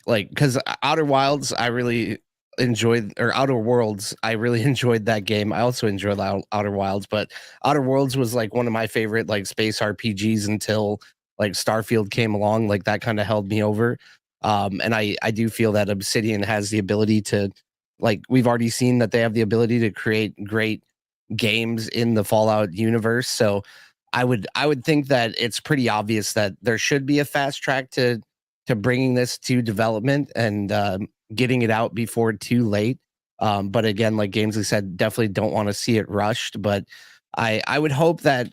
like, because Outer Wilds I really enjoyed, or Outer Worlds I really enjoyed that game. I also enjoyed Outer Wilds, but Outer Worlds was like one of my favorite like space RPGs until like Starfield came along. Like that kind of held me over. And I do feel that Obsidian has the ability to, like we've already seen that they have the ability to create great games in the Fallout universe. So I would think that it's pretty obvious that there should be a fast track to bringing this to development and getting it out before too late. But again, like Gamesley said, definitely don't want to see it rushed. But I would hope that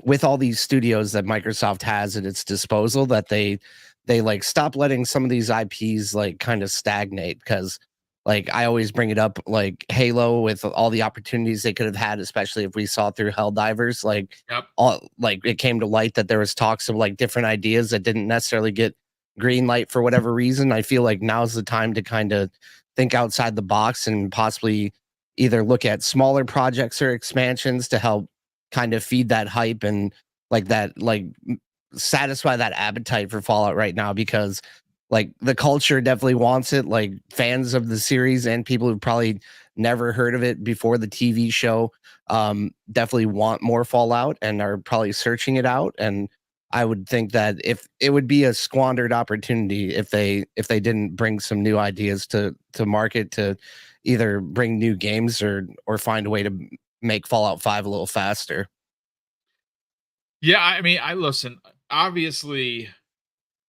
with all these studios that Microsoft has at its disposal, that they like stop letting some of these IPs like kind of stagnate. Because like I always bring it up, like Halo, with all the opportunities they could have had, especially if we saw through Helldivers, like all like it came to light that there was talks of like different ideas that didn't necessarily get green light for whatever reason. I feel like now's the time to kind of think outside the box and possibly either look at smaller projects or expansions to help kind of feed that hype and like that, like satisfy that appetite for Fallout right now, because like the culture definitely wants it. Like fans of the series and people who've probably never heard of it before the TV show definitely want more Fallout and are probably searching it out. And I would think that if it would be a squandered opportunity if they didn't bring some new ideas to market, to either bring new games or find a way to make Fallout 5 a little faster. Yeah, I mean, I listen, obviously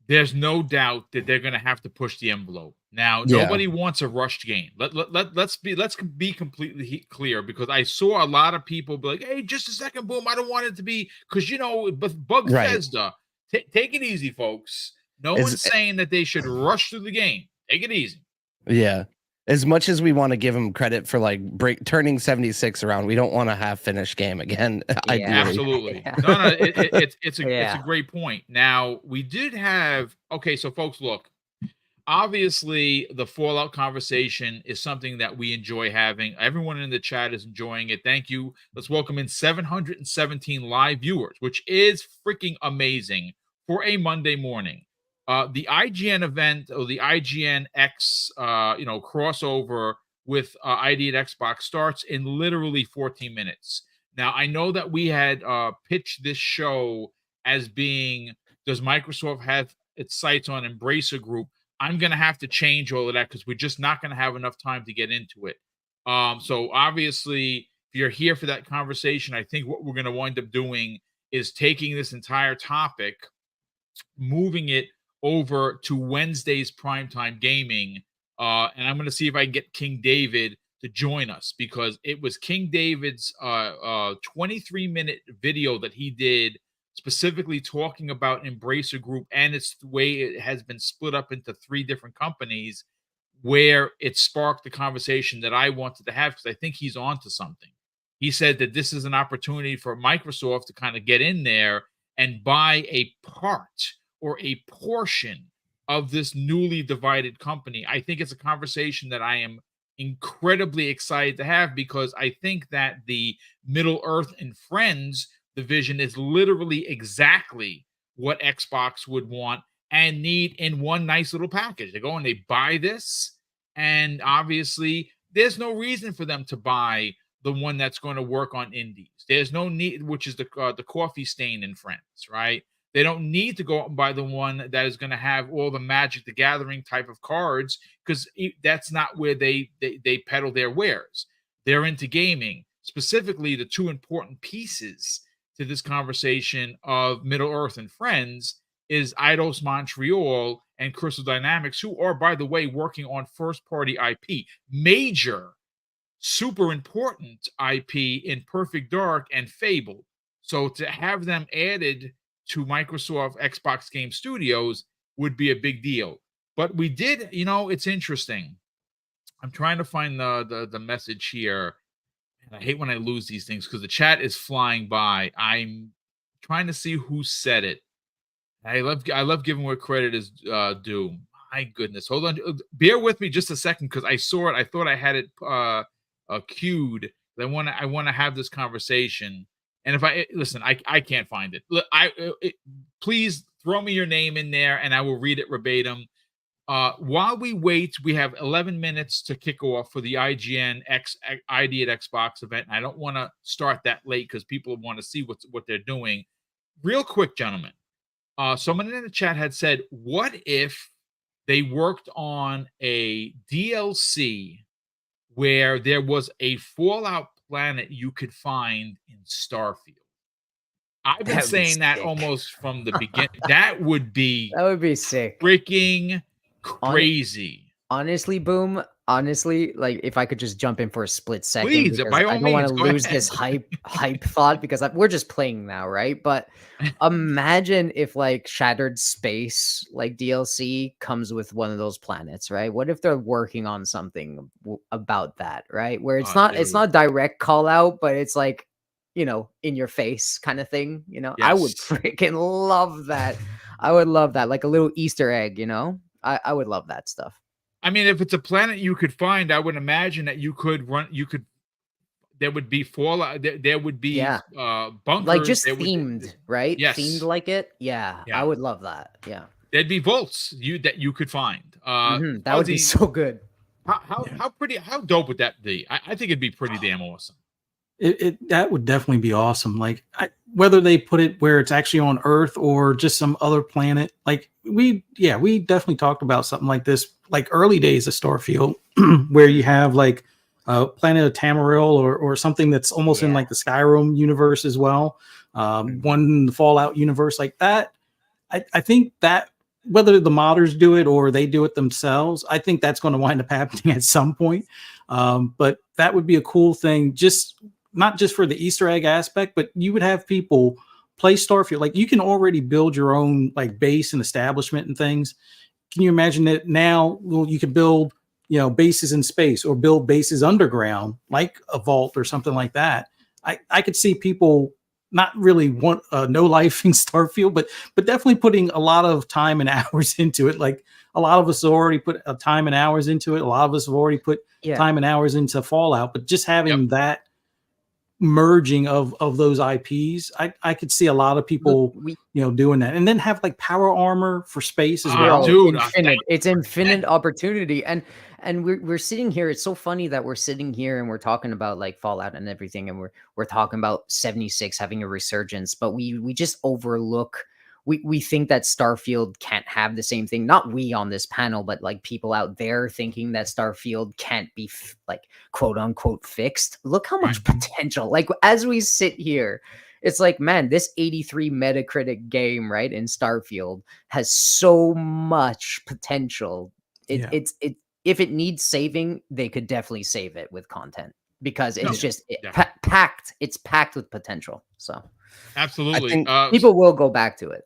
there's no doubt that they're going to have to push the envelope. Now, nobody wants a rushed game. Let's be completely clear, because I saw a lot of people be like, "Hey, just a second, Boom. I don't want it to be," because Bethesda. Take it easy, folks. No one's saying that they should rush through the game. Take it easy. Yeah. as much as we want to give him credit for like turning 76 around, we don't want a half finished game again. Ideally. Absolutely. Yeah. No, it's a Yeah. great point. Now we did have, okay, so folks, look, obviously the Fallout conversation is something that we enjoy having. Everyone in the chat is enjoying it. Thank you. Let's welcome in 717 live viewers, which is freaking amazing for a Monday morning. The IGN event, or the IGN X crossover with ID at Xbox starts in literally 14 minutes. Now I know that we had pitched this show as being, does Microsoft have its sights on Embracer Group? I'm going to have to change all of that because we're just not going to have enough time to get into it. So obviously, if you're here for that conversation, I think what we're going to wind up doing is taking this entire topic, moving it over to Wednesday's primetime gaming. And I'm going to see if I can get King David to join us, because it was King David's 23-minute video that he did specifically talking about Embracer Group and its way it has been split up into 3 different companies, where it sparked the conversation that I wanted to have, because I think he's onto something. He said that this is an opportunity for Microsoft to kind of get in there and buy a part or a portion of this newly divided company. I think it's a conversation that I am incredibly excited to have, because I think that the Middle Earth and Friends division is literally exactly what Xbox would want and need in one nice little package. They go and they buy this, and obviously there's no reason for them to buy the one that's going to work on indies. There's no need, which is the Coffee Stain and Friends, right? They don't need to go out and buy the one that is going to have all the Magic the Gathering type of cards, because that's not where they peddle their wares. They're into gaming. Specifically, the 2 important pieces to this conversation of Middle Earth and Friends is Eidos Montreal and Crystal Dynamics, who are, by the way, working on first-party IP. Major, super important IP in Perfect Dark and Fable. So to have them added to Microsoft Xbox Game Studios would be a big deal. But we did, it's interesting. I'm trying to find the message here. And I hate when I lose these things because the chat is flying by. I'm trying to see who said it. I love giving where credit is due. My goodness. Hold on. Bear with me just a second, because I saw it. I thought I had it queued. I want to have this conversation. And if I can't find it. Please throw me your name in there and I will read it verbatim. While we wait, we have 11 minutes to kick off for the IGN ID at Xbox event. And I don't want to start that late because people want to see what they're doing. Real quick, gentlemen. Someone in the chat had said, what if they worked on a DLC where there was a Fallout planet you could find in Starfield? I've been saying that almost from the beginning. That would be sick. Freaking crazy. Honestly, Boom. Honestly, like, if I could just jump in for a split second, please, because by all I don't want to means, lose this hype thought, because we're just playing now, right? But imagine if like Shattered Space, like DLC, comes with one of those planets, right? What if they're working on something about that, right? Where it's not direct call out, but it's like, in your face kind of thing. Yes. I would freaking love that. I would love that, like a little Easter egg. I would love that stuff. I mean, if it's a planet you could find, I would imagine that there would be Fallout. There would be bunkers. Like just themed, right? Yes. Themed like it. Yeah, I would love that. Yeah. There'd be vaults that you could find. That would be so good. How dope would that be? I think it'd be pretty damn awesome. That would definitely be awesome. Like whether they put it where it's actually on Earth or just some other planet. Like we definitely talked about something like this, like early days of Starfield, where you have like Planet of Tamarill or something that's almost in like the Skyrim universe as well. One in the Fallout universe like that. I think that whether the modders do it or they do it themselves, I think that's going to wind up happening at some point. But that would be a cool thing, not just for the Easter egg aspect, but you would have people play Starfield. Like you can already build your own like base and establishment and things. Can you imagine that now? Well, you could build bases in space or build bases underground, like a vault or something like that. I could see people not really want no life in Starfield, but definitely putting a lot of time and hours into it. Like a lot of us have already put time and hours into it. A lot of us have already put time and hours into Fallout, but just having that merging of those IPs, I could see a lot of people doing that, and then have like power armor for space as well. Dude, it's infinite opportunity, and we're sitting here. It's so funny that we're sitting here and we're talking about like Fallout and everything, and we're talking about 76 having a resurgence, but we just overlook. We think that Starfield can't have the same thing. Not we on this panel, but like people out there thinking that Starfield can't be like quote unquote fixed. Look how much potential. Like as we sit here, it's like, man, this 83 Metacritic game, right, in Starfield has so much potential. It's if it needs saving, they could definitely save it with content because it's packed. It's packed with potential. So. Absolutely. People will go back to it.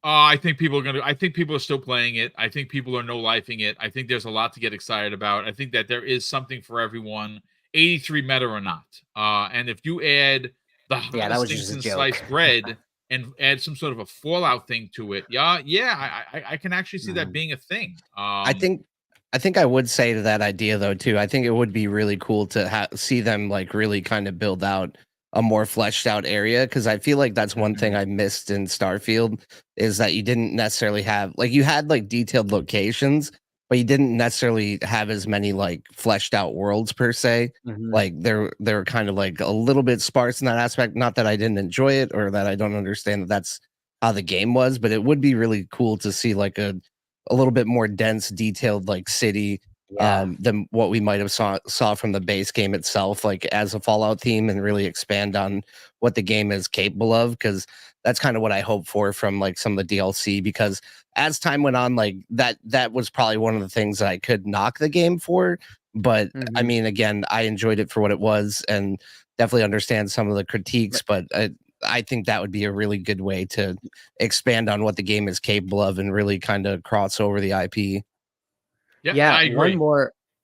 I think people are I think people are still playing it. I think people are no-lifing it. I think there's a lot to get excited about. I think that there is something for everyone, 83 meta or not. And if you add the hottest things in sliced bread and add some sort of a Fallout thing to it, I can actually see that being a thing. I think I would say to that idea though too. I think it would be really cool to see them like really kind of build out a more fleshed out area, because I feel like that's one thing I missed in Starfield is that you didn't necessarily have like you had like detailed locations, but you didn't necessarily have as many like fleshed out worlds per se. Like they're kind of like a little bit sparse in that aspect. Not that I didn't enjoy it or that I don't understand that that's how the game was, but it would be really cool to see like a little bit more dense, detailed like city than what we might have saw from the base game itself, like as a Fallout theme, and really expand on what the game is capable of, because that's kind of what I hope for from like some of the DLC, because as time went on, like that was probably one of the things that I could knock the game for. But I mean, again, I enjoyed it for what it was and definitely understand some of the critiques, but I think that would be a really good way to expand on what the game is capable of and really kind of cross over the IP. Yeah, I agree.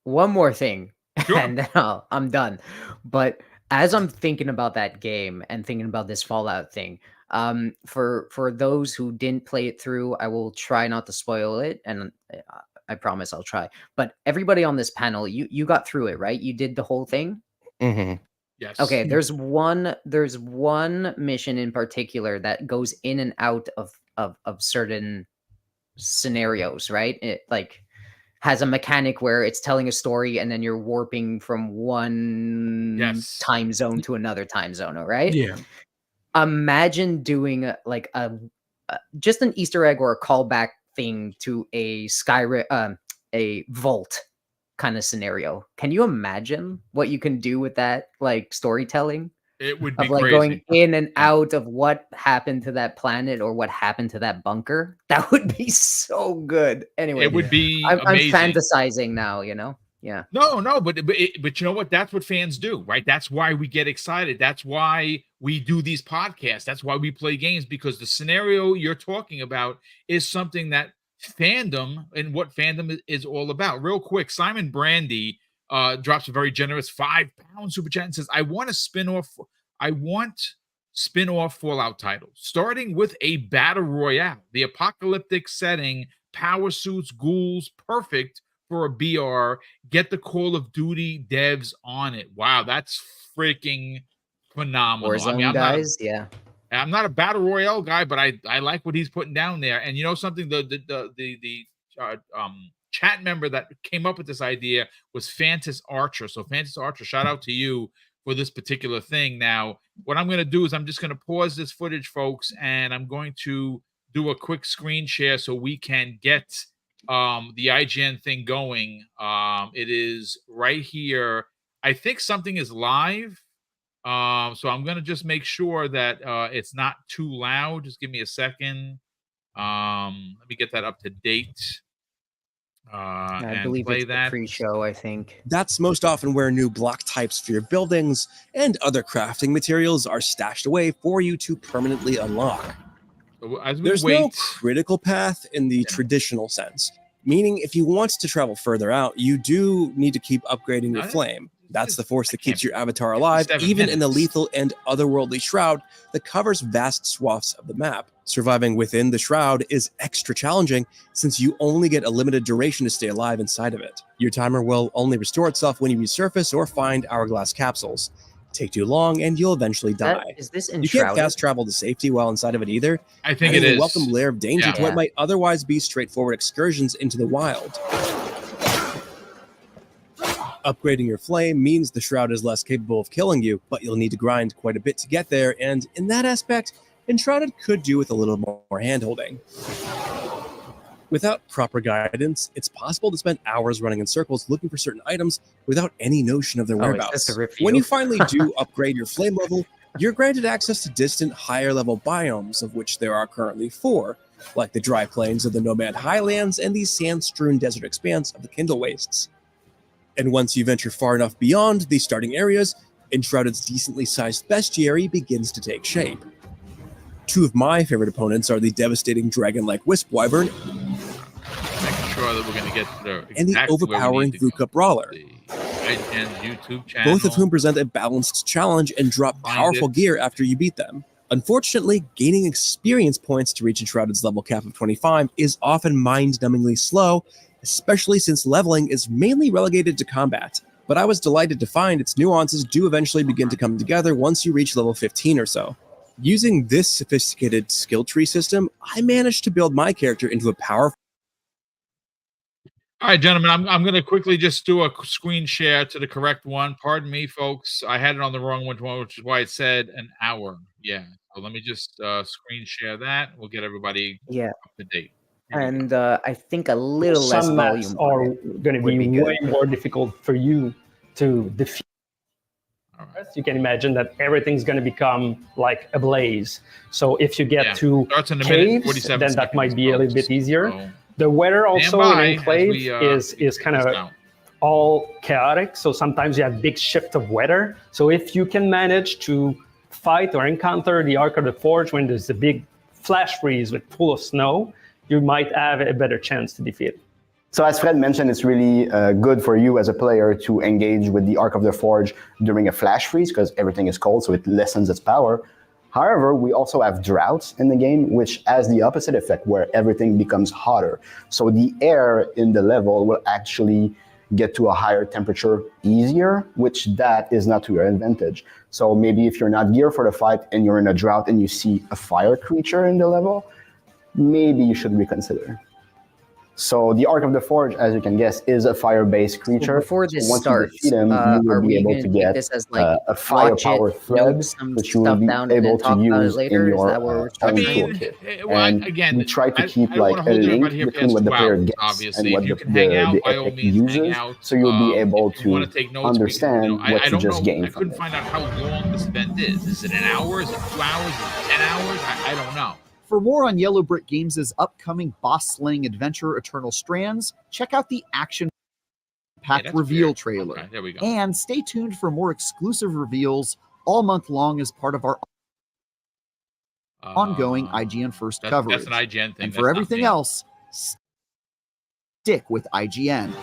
One more thing, Sure. and then I'm done. But as I'm thinking about that game and thinking about this Fallout thing, for those who didn't play it through, I will try not to spoil it, and I promise I'll try. But everybody on this panel, you got through it, right? You did the whole thing. Yes. Okay. There's one mission in particular that goes in and out of certain scenarios, right? It like has a mechanic where it's telling a story and then you're warping from one time zone to another time zone, right? Yeah. Imagine doing like just an Easter egg or a callback thing to a Skyrim, a vault kind of scenario. Can you imagine what you can do with that, like storytelling? It would be of like crazy. Going in and out of what happened to that planet or what happened to that bunker. That would be so good. Anyway, it would be I'm amazing. fantasizing now, Yeah. No, but you know what? That's what fans do, right? That's why we get excited. That's why we do these podcasts. That's why we play games, because the scenario you're talking about is something that fandom and what fandom is all about. Real quick, Simon Brandy drops a very generous £5 super chat and says, I want spin-off Fallout titles, starting with a battle royale. The apocalyptic setting, power suits, ghouls, perfect for a BR. Get the Call of Duty devs on it. Wow, that's freaking phenomenal. Warzone I'm not a battle royale guy, but I like what he's putting down there. And you know something, the chat member that came up with this idea was Fantas Archer. So Fantas Archer, shout out to you for this particular thing. Now, what I'm going to do is I'm just going to pause this footage, folks, and I'm going to do a quick screen share so we can get the IGN thing going. It is right here. I think something is live. So I'm going to just make sure that it's not too loud. Just give me a second. Let me get that up to date. I believe play it's that the pre-show, I think. That's most often where new block types for your buildings and other crafting materials are stashed away for you to permanently unlock. So as we There's wait, no critical path in the traditional sense. meaning if you want to travel further out, you do need to keep upgrading your flame. That's the force that keeps your avatar alive, even in the lethal and otherworldly shroud that covers vast swaths of the map. Surviving within the shroud is extra challenging since you only get a limited duration to stay alive inside of it. Your timer will only restore itself when you resurface or find hourglass capsules. Take too long and you'll eventually die. Is this You can't fast travel to safety while inside of it either. I think it is a welcome layer of danger to what might otherwise be straightforward excursions into the wild. Upgrading your flame means the shroud is less capable of killing you, but you'll need to grind quite a bit to get there, and in that aspect, Enshrouded could do with a little more hand-holding. Without proper guidance, it's possible to spend hours running in circles looking for certain items without any notion of their whereabouts. When you finally do upgrade your flame level, you're granted access to distant, higher-level biomes, of which there are currently 4, like the dry plains of the Nomad Highlands and the sand-strewn desert expanse of the Kindle Wastes. And once you venture far enough beyond the starting areas, Enshrouded's decently sized bestiary begins to take shape. 2 of my favorite opponents are the devastating dragon-like Wisp Wyvern Making sure that we're going to get to and the overpowering Vuka Brawler, YouTube channel. both of whom present a balanced challenge and drop powerful gear after you beat them. Unfortunately, gaining experience points to reach Enshrouded's level cap of 25 is often mind-numbingly slow, especially since leveling is mainly relegated to combat. But I was delighted to find its nuances do eventually begin to come together once you reach level 15 or so. Using this sophisticated skill tree system, I managed to build my character into a powerful... All right, gentlemen, I'm going to quickly just do a screen share to the correct one. Pardon me, folks. I had it on the wrong one, which is why it said an hour. Yeah. So let me just screen share that. We'll get everybody up to date. And I think a little less some maps volume are going to be way more difficult for you to defeat. Right. You can imagine that everything's going to become like a blaze. So if you get to caves, then that might be a little bit easier. So the weather also in Enclave is kind of all chaotic. So sometimes you have big shift of weather. So if you can manage to fight or encounter the Ark of the Forge when there's a big flash freeze with full of snow, you might have a better chance to defeat it. So as Fred mentioned, it's really good for you as a player to engage with the Ark of the Forge during a flash freeze because everything is cold, so it lessens its power. However, we also have droughts in the game, which has the opposite effect where everything becomes hotter. So the air in the level will actually get to a higher temperature easier, which that is not to your advantage. So maybe if you're not geared for the fight and you're in a drought and you see a fire creature in the level, maybe you should reconsider. So the Ark of the Forge, as you can guess, is a fire-based creature. So before this once starts, you defeat him, you will be able to get a firepower thread, which you will be able to use in your own toolkit. And we try to keep like a link between what the player gets and what the epic uses, so you'll be able to understand what you just gained from it. I couldn't find out how long this event is. Is it an hour? Is it 2 hours? Is it 10 hours? I don't know. For more on Yellow Brick Games' upcoming boss-slaying adventure, Eternal Strands, check out the action-packed reveal trailer. Okay, there we go. And stay tuned for more exclusive reveals all month long as part of our ongoing IGN First coverage. That's an IGN thing. And for everything else, stick with IGN.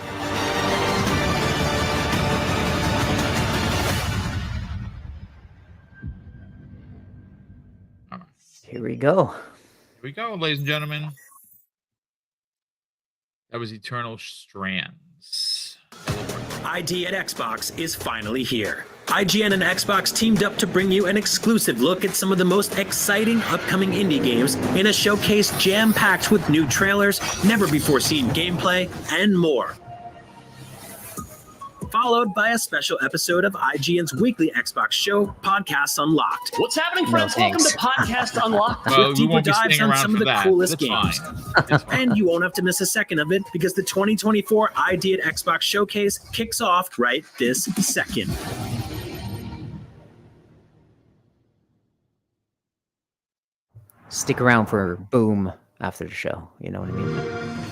Here we go. Here we go, ladies and gentlemen. That was Eternal Strands. ID at Xbox is finally here. IGN and Xbox teamed up to bring you an exclusive look at some of the most exciting upcoming indie games in a showcase jam-packed with new trailers, never-before-seen gameplay, and more. Followed by a special episode of IGN's weekly Xbox show, Podcasts Unlocked. What's happening, friends? Welcome to Podcast Unlocked. Well, with deeper dives on some of the coolest games. And you won't have to miss a second of it because the 2024 ID at Xbox Showcase kicks off right this second. Stick around for Boom after the show. You know what I mean?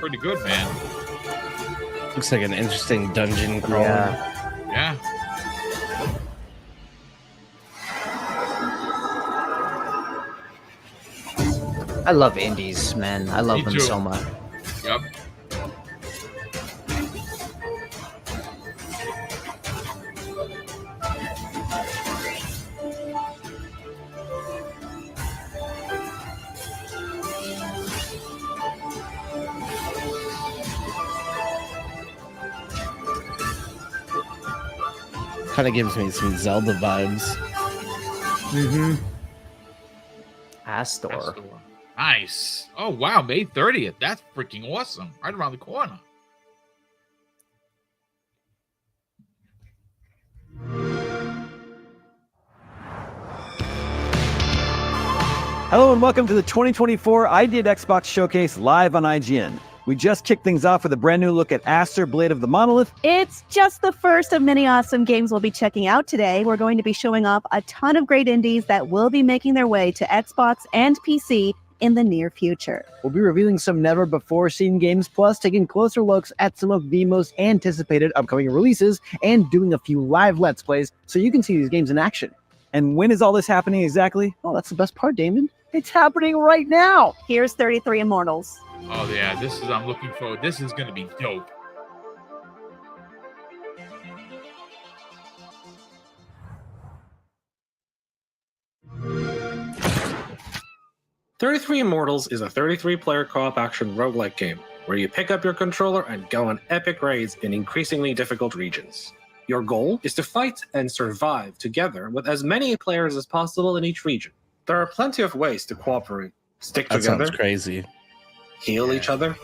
pretty good, man. Looks like an interesting dungeon crawler. Yeah. I love indies, man. I love them too. so much. Yep. Kind of gives me some Zelda vibes. Mm-hmm. Astor. Nice. Oh, wow. May 30th. That's freaking awesome. Right around the corner. Hello and welcome to the 2024 ID at Xbox Showcase live on IGN. We just kicked things off with a brand new look at Aster Blade of the Monolith. It's just the first of many awesome games we'll be checking out today. We're going to be showing off a ton of great indies that will be making their way to Xbox and PC in the near future. We'll be revealing some never-before-seen games, plus taking closer looks at some of the most anticipated upcoming releases and doing a few live Let's Plays so you can see these games in action. And when is all this happening exactly? Oh, that's the best part, Damon. It's happening right now! Here's 33 Immortals. Oh, yeah. I'm looking forward. This is going to be dope. "33 Immortals" is a 33-player co-op action roguelike game where you pick up your controller and go on epic raids in increasingly difficult regions. Your goal is to fight and survive together with as many players as possible in each region. There are plenty of ways to cooperate, stick That together, sounds crazy. heal each other,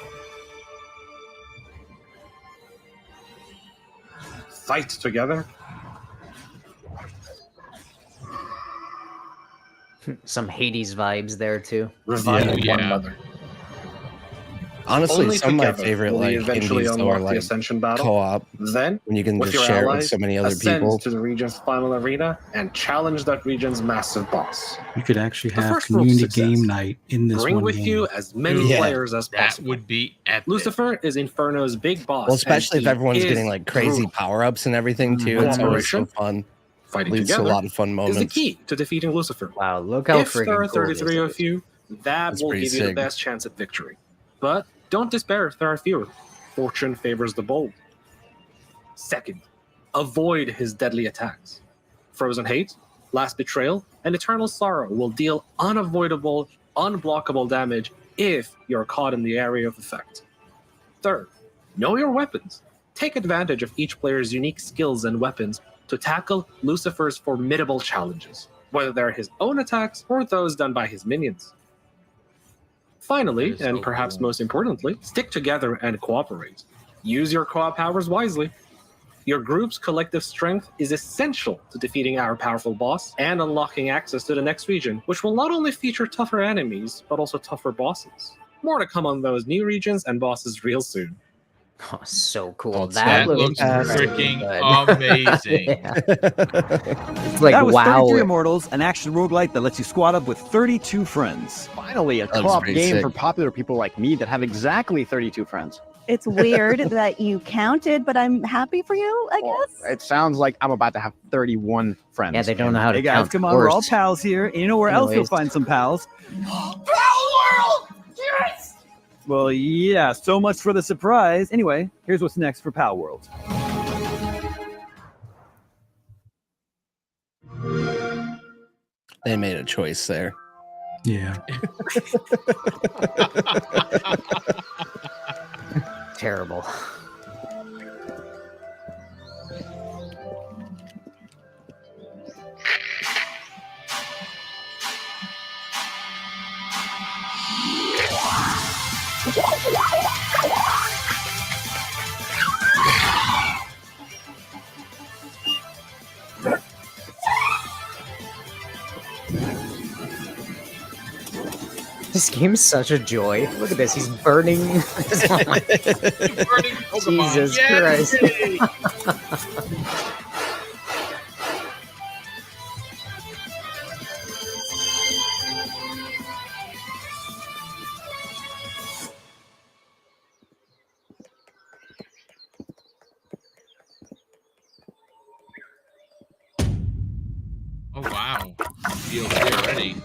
fight together. Some Hades vibes there too. Revive one another. Honestly, Only some of my together favorite will we like eventually indies unlock are the like Ascension battle. co-op. Then, when you can with just your share it with allies, so many other ascend people. to the region's final arena and challenge that region's massive boss. You could actually The have first rule of community success. game night in this Bring one with game. you as many players as That possible. would be epic. Lucifer is Inferno's big boss. Well, especially if and he everyone's is getting like crazy brutal. power-ups and everything too. It's always so fun. Fighting Leads to a together lot of fun is moments. the key to defeating Lucifer. Wow, look how If there are freaking cool this 33 is. of you, that That's will pretty give you the sick. best chance at victory. But don't despair if there are fewer. Fortune favors the bold. Second, avoid his deadly attacks. Frozen Hate, Last Betrayal, and Eternal Sorrow will deal unavoidable, unblockable damage if you're caught in the area of effect. Third, know your weapons. Take advantage of each player's unique skills and weapons to tackle Lucifer's formidable challenges, whether they're his own attacks or those done by his minions. Finally, That is and so perhaps cool. most importantly, stick together and cooperate. Use your co-op powers wisely. Your group's collective strength is essential to defeating our powerful boss and unlocking access to the next region, which will not only feature tougher enemies, but also tougher bosses. More to come on those new regions and bosses real soon. Oh, so cool. Oh, that looks incredibly freaking good. amazing. Yeah. It's like, that was wow. 33 Immortals, an action roguelite that lets you squad up with 32 friends. Finally, a That looks co-op pretty game sick. for popular people like me that have exactly 32 friends. It's weird that you counted, but I'm happy for you, I guess. It sounds like I'm about to have 31 friends. Yeah, they don't know how to Hey guys, count. come on, we're all worst. pals here. And you know where else you'll Anyways. find some pals? Power World! Yes! Well, yeah, so much for the surprise. Anyway, here's what's next for Pal World. They made a choice there. Yeah. Terrible. This game's such a joy. Look at this. He's burning. Oh my- Burning Pokemon. Jesus Yay! Christ. Oh wow. DLC already.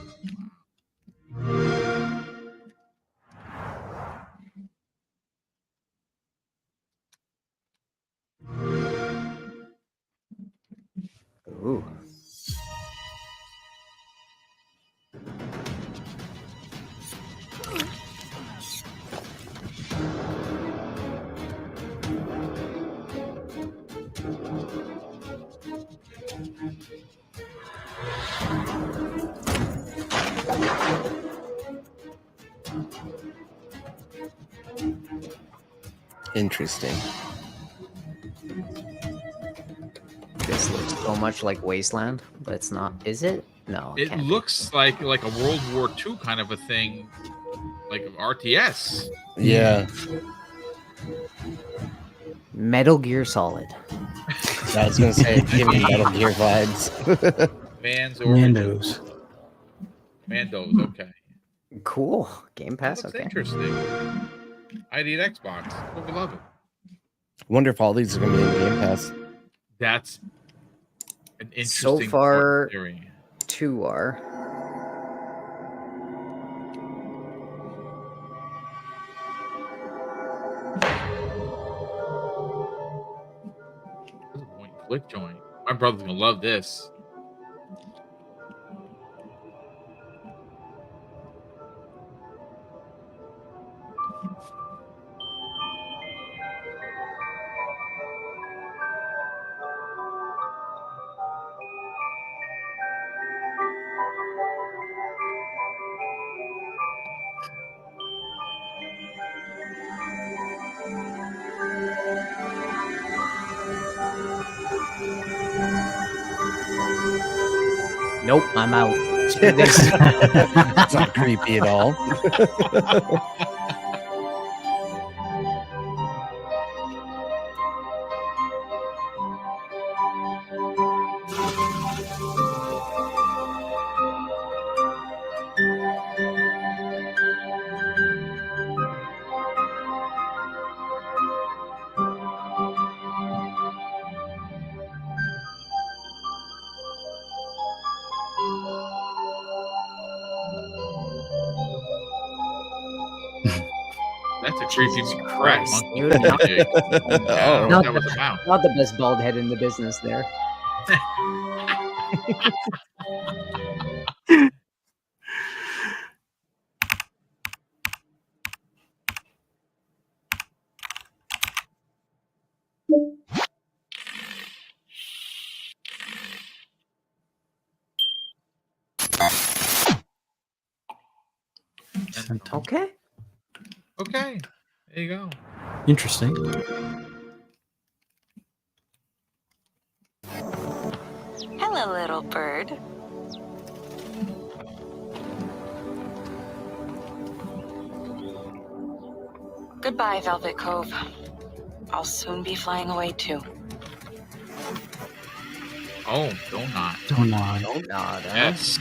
Ooh. Interesting. This looks so much like Wasteland, but it's not. Is it? No. It can't looks like a World War II kind of a thing, like RTS. Yeah. Metal Gear Solid. I was gonna say, give me Metal Gear vibes. Mandos. Mandos, okay. Cool. Game Pass. That looks Okay. interesting. I need Xbox. Oh, we love it. Wonder if all these are gonna be in Game Pass. That's an interesting So far, theory. 2 are. This is a point and click joint. My brother's gonna love this. Nope, I'm out. It's not creepy at all. That's a creepy crap Christ, monkey. dude. Not, Yeah, I don't know what that was about. not the best bald head in the business there. Okay. Okay. There you go. Interesting. Hello, little bird. Goodbye, Velvet Cove. I'll soon be flying away too. Oh, don't nod. Don't nod. Don't nod. Yes.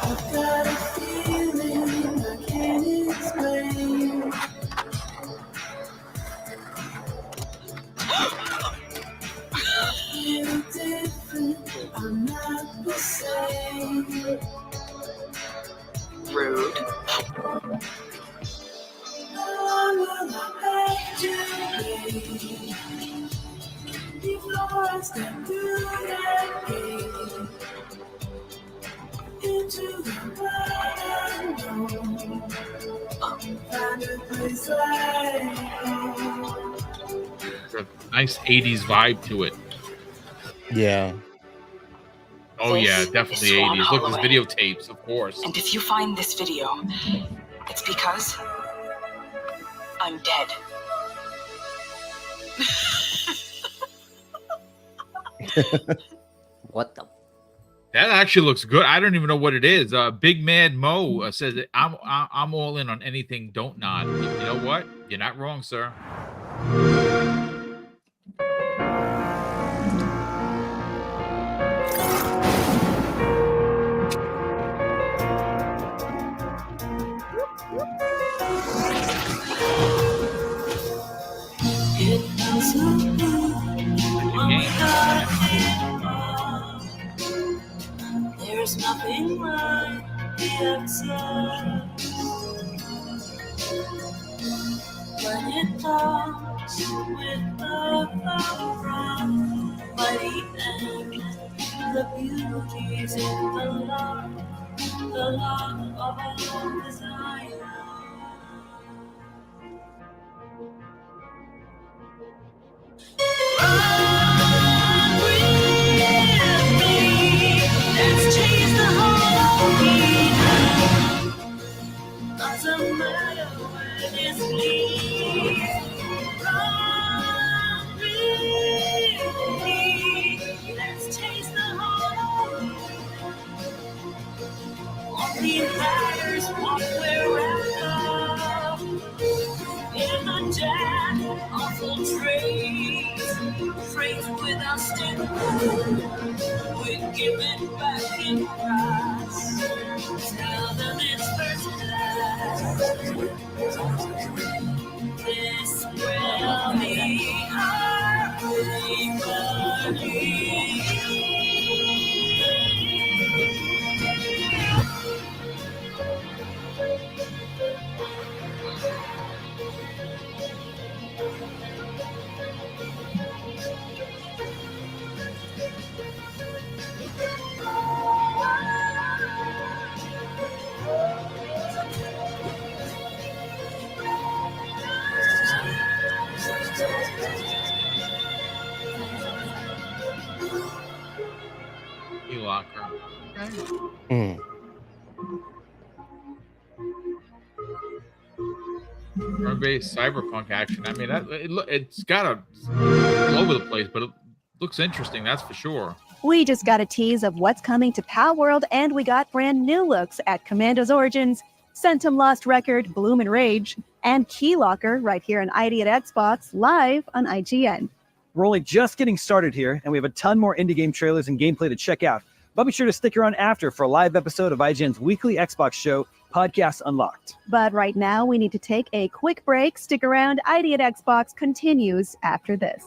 I've got a feeling I can't explain. I feel different, I'm not the same. Rude. How long will I have to wait before I step through that gate into the wild unknown? Find a place like home. There's a nice 80s vibe to it. Yeah. Oh yeah, This definitely is Swan 80s. Look, there's Holloway. videotapes, of course. And if you find this video, it's because I'm dead. What the? That actually looks good. I don't even know what it is. Big Mad Mo says that I'm all in on anything. Don't nod. You know what? You're not wrong, sir. It feels so good when we got it. There's nothing like the XL. When it comes with the power of mighty and the beauties in the love of all desire. Run with me, let's chase the Halloween. Doesn't matter when it's bleak. Run with me, let's chase the Halloween. On the matters what we're after. In the jack, awful trades without sting. We're giving back in price. Tell them it's first class. This will be our liberty. Locker. Mm. Turn-based cyberpunk action. I mean, it's got all over the place, but it looks interesting. That's for sure. We just got a tease of what's coming to Pal World, and we got brand new looks at Commando's Origins, Centum Lost Record, Bloom and Rage, and Key Locker right here on ID at Xbox, live on IGN. We're only just getting started here, and we have a ton more indie game trailers and gameplay to check out. But be sure to stick around after for a live episode of IGN's weekly Xbox show, Podcast Unlocked. But right now, we need to take a quick break. Stick around. ID at Xbox continues after this.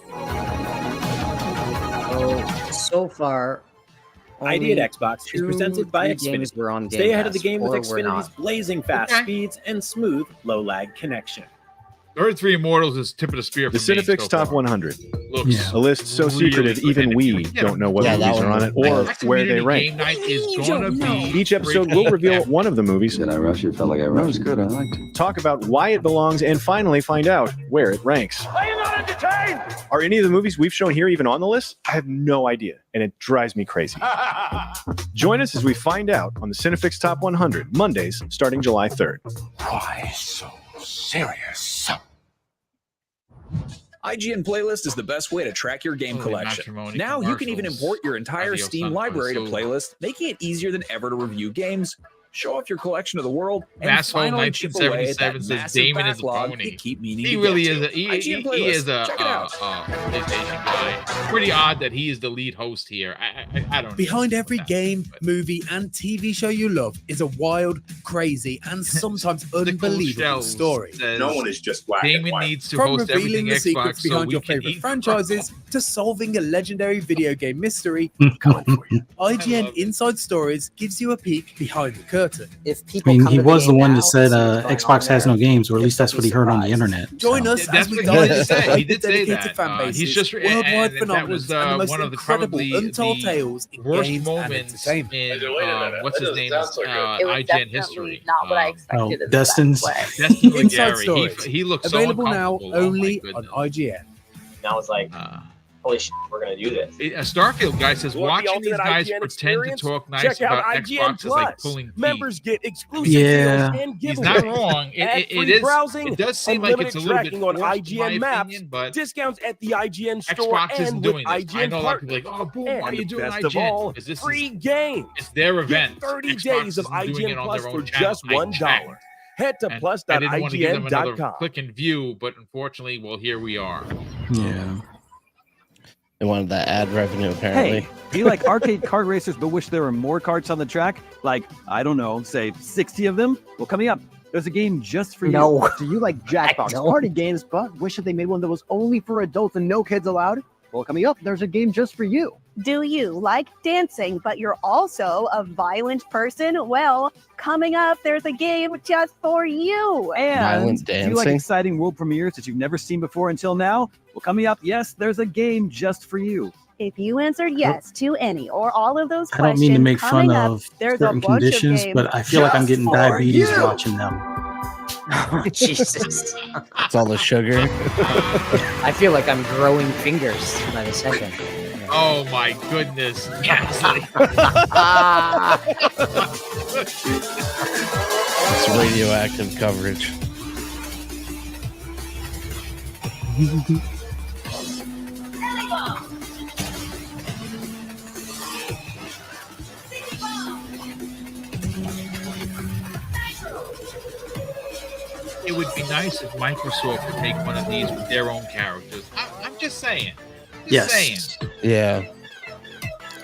So far, ID at Xbox is presented by Xfinity. We're on Stay ahead of the Pass, game with or we're Xfinity's not. blazing fast speeds and smooth, low-lag connection. 33 Immortals is tip of the spear for The me Cinefix so Top far. 100. Looks A list so really secretive, good. even And if we you get don't know what Yeah, movies that are on it or That where they community rank. game night is gonna be Each episode will reveal one of the movies, Did I rush it? Felt like I rushed. That was good. I liked it. talk about why it belongs, and finally find out where it ranks. Are you not entertained? Are any of the movies we've shown here even on the list? I have no idea, and it drives me crazy. Join us as we find out on the Cinefix Top 100, Mondays, starting July 3rd. Why so serious? IGN Playlist is the best way to track your game collection. Now you can even import your entire Steam library to Playlist, making it easier than ever to review games, show off your collection of the world, and Asshole finally chip away at that 1977 says massive Damon is a backlog pony. you keep meaning He to really get is. to. He IGN is Playlist. a Check it out. PlayStation guy. Pretty odd that he is the lead host here. I don't know. Behind every game, movie, and TV show you love is a wild, crazy, and sometimes unbelievable story. No one is just Damon needs to From host revealing everything the Xbox secrets so behind we your can favorite eat franchises to solving a legendary video game mystery coming for you. IGN Inside Stories gives you a peek behind the curtain. If I people mean, come he to was the game one now that said and see what's going Xbox on has no there, games, or at least that's what he heard on the internet. Join us That's as we what dive he did into say. He did say dedicated that. fan bases, He's just worldwide and that phenomenons, was and the most one of the incredible probably untold tales in worst games and moments entertainment. in what's his name It was IGN definitely history. not what I expected. in the Destin's. best way. Destin Inside McGarry. Stories. He looks so Available now uncomfortable. Oh my only goodness. on IGN. And I was like, holy shit, we're going to do this. A Starfield guy says, Want the watching these ultimate guys IGN pretend experience? to talk nice Check out about IGN Xbox is like Plus. pulling teeth. Members get exclusive Yeah. deals and He's giveaways. not wrong. It Ad-free is. browsing, It does seem like it's a little bit tracking on forced, in my IGN Maps, opinion, but discounts at the IGN store Xbox isn't and with doing this. I IGN know a lot of people partners. are like, oh, boom, why are And you doing best of IGN? all, Because this free is games. it's their event. Get 30 Xbox days of isn't doing it IGN on Plus their for own channel. just I $1. checked. Head to And I didn't want to give them another plus.ign.com. click and view, but unfortunately, well, here we are. Yeah. They wanted that ad revenue, apparently. Hey, do you like arcade kart racers but wish there were more karts on the track? Like, I don't know, say 60 of them? Well, coming up, there's a game just for you. No. Do you like Jackbox don't. party games but wish that they made one that was only for adults and no kids allowed? Well, coming up, there's a game just for you. Do you like dancing, but you're also a violent person? Well, coming up, there's a game just for you. And do you like exciting world premieres that you've never seen before until now? Well, coming up, yes, there's a game just for you. If you answered yes to any or all of those I questions, don't mean to make fun coming up, of there's a certain bunch conditions, of games but I feel like I'm getting just for diabetes you. watching them. Jesus. It's all the sugar. I feel like I'm growing fingers by the second. Oh my goodness. Gasly. It's radioactive coverage. It would be nice if Microsoft would make one of these with their own characters. I'm just saying. Just saying. Yeah.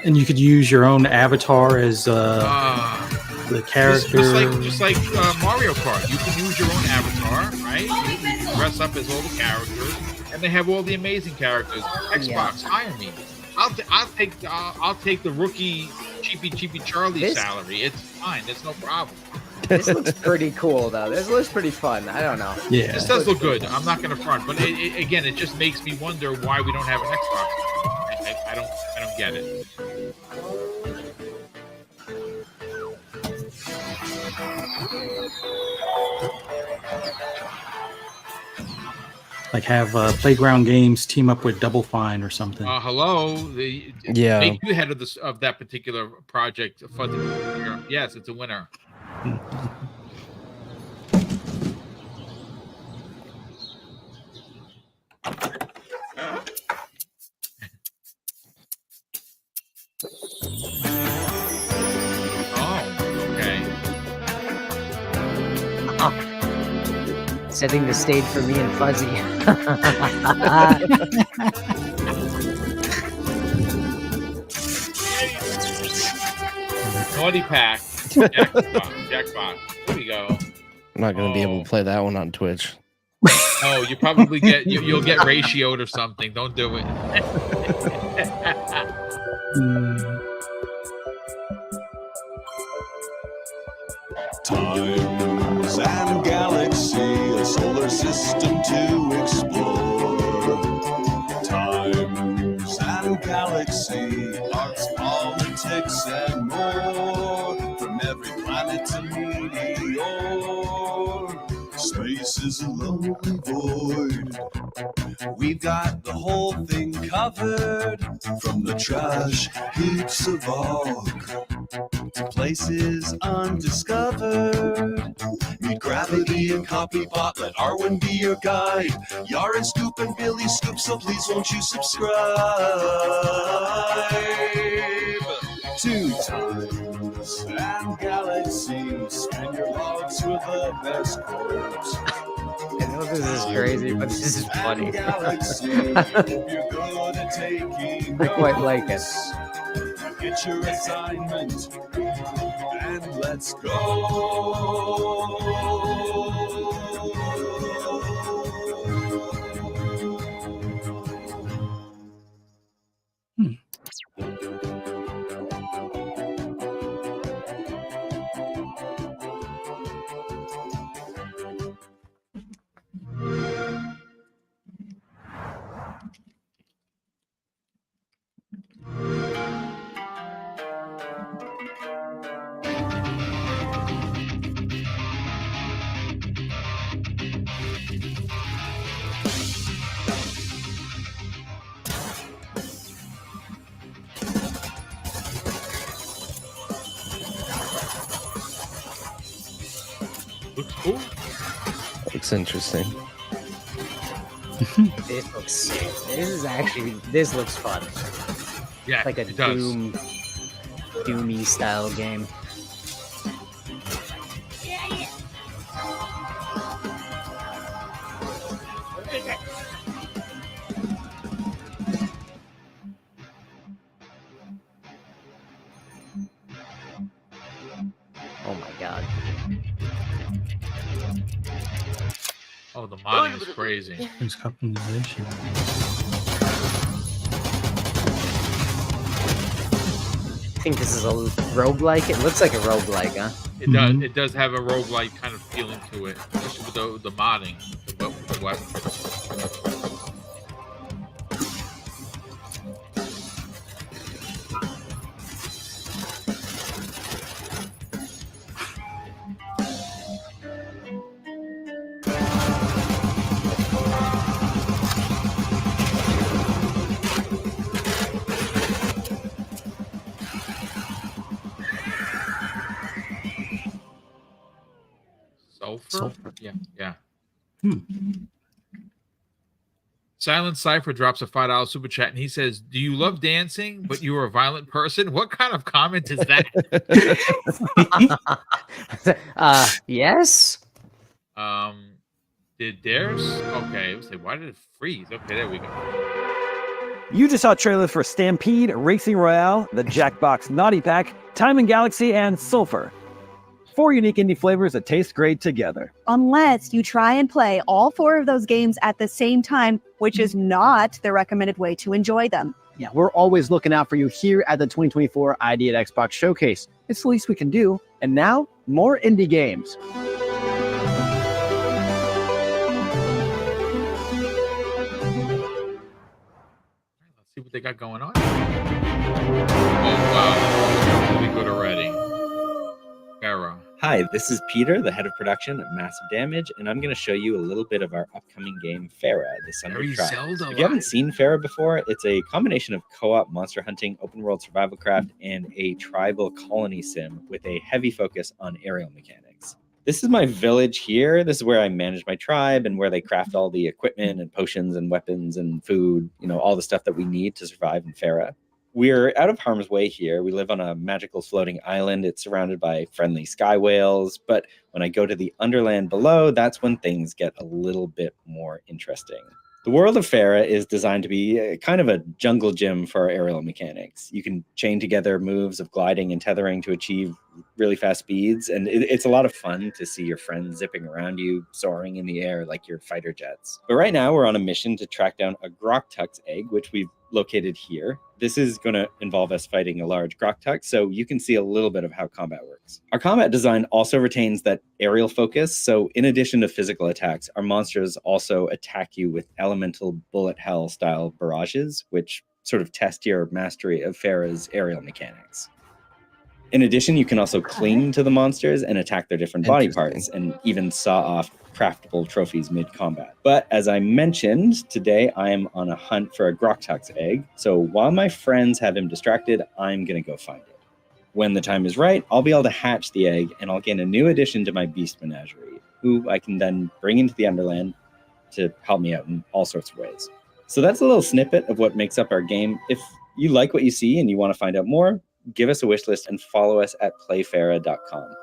And you could use your own avatar as the character. Just like Mario Kart. You can use your own avatar, right? You can dress up as all the characters, and they have all the amazing characters. Xbox, hire me. I'll take the rookie cheapy Charlie salary. It's fine. There's no problem. This looks pretty cool, though. This looks pretty fun. I don't know. Yeah. This does look good. I'm not going to front, but again, it just makes me wonder why we don't have an Xbox. I don't get it. Like have Playground Games team up with Double Fine or something. Hello. Yeah. Make you head of that particular project. Yes, it's a winner. Setting the stage for me and Fuzzy. Naughty Pack. Jackbox. There we go. I'm not going to be able to play that one on Twitch. Oh, you probably you'll get ratioed or something. Don't do it. Times and galaxy, a solar system to explore. Times and galaxy, arts, politics, and more. From every planet to meteor, space is a lonely void. We've got the whole thing covered, from the trash heaps of Og to places undiscovered. Meet Gravity and Copypot, let Arwen be your guide. Yar and Scoop and Billy Scoop, so please won't you subscribe to Times and Galaxy. Spend your logs with the best quotes. I know this is crazy, but this is funny. I quite like it. Get your assignment and let's go. Looks cool. Looks interesting. This looks sick. This looks fun. Yeah, it's like a it does. Doomy style game. Oh my god. Oh, the modding is crazy. There's customization. I think this is a roguelike. It looks like a roguelike, huh? It does. It does have a roguelike kind of feeling to it, especially with the modding, the weapons. Sulfur? Yeah. Silent Cypher drops a $5 super chat and he says, "Do you love dancing, but you are a violent person?" What kind of comment is that? Yes. Did theirs? Okay, let's say, why did it freeze? Okay, there we go. You just saw trailers for Stampede, Racing Royale, the Jackbox Naughty Pack, Time and Galaxy, and Sulfur. 4 unique indie flavors that taste great together. Unless you try and play all 4 of those games at the same time, which is not the recommended way to enjoy them. Yeah, we're always looking out for you here at the 2024 ID at Xbox Showcase. It's the least we can do. And now, more indie games. Let's see what they got going on. Oh, wow. Really good already. Farah. Hi, this is Peter, the head of production at Massive Damage, and I'm going to show you a little bit of our upcoming game, Farah, the Sunday Trial. If you haven't seen Farah before, it's a combination of co-op monster hunting, open world survival craft, and a tribal colony sim with a heavy focus on aerial mechanics. This is my village here. This is where I manage my tribe and where they craft all the equipment and potions and weapons and food, you know, all the stuff that we need to survive in Farah. We're out of harm's way here. We live on a magical floating island. It's surrounded by friendly sky whales. But when I go to the underland below, that's when things get a little bit more interesting. The world of Farah is designed to be kind of a jungle gym for our aerial mechanics. You can chain together moves of gliding and tethering to achieve really fast speeds. And it's a lot of fun to see your friends zipping around you, soaring in the air like your fighter jets. But right now we're on a mission to track down a Groktuck's egg, which we've located here. This is going to involve us fighting a large Groktuck, so you can see a little bit of how combat works. Our combat design also retains that aerial focus, so in addition to physical attacks, our monsters also attack you with elemental bullet hell style barrages, which sort of test your mastery of Farah's aerial mechanics. In addition, you can also cling to the monsters and attack their different body parts, and even saw off craftable trophies mid-combat. But as I mentioned, today I am on a hunt for a Groktuck's egg, so while my friends have him distracted, I'm going to go find it. When the time is right, I'll be able to hatch the egg, and I'll gain a new addition to my beast menagerie, who I can then bring into the Underland to help me out in all sorts of ways. So that's a little snippet of what makes up our game. If you like what you see and you want to find out more, give us a wish list and follow us at playfarah.com.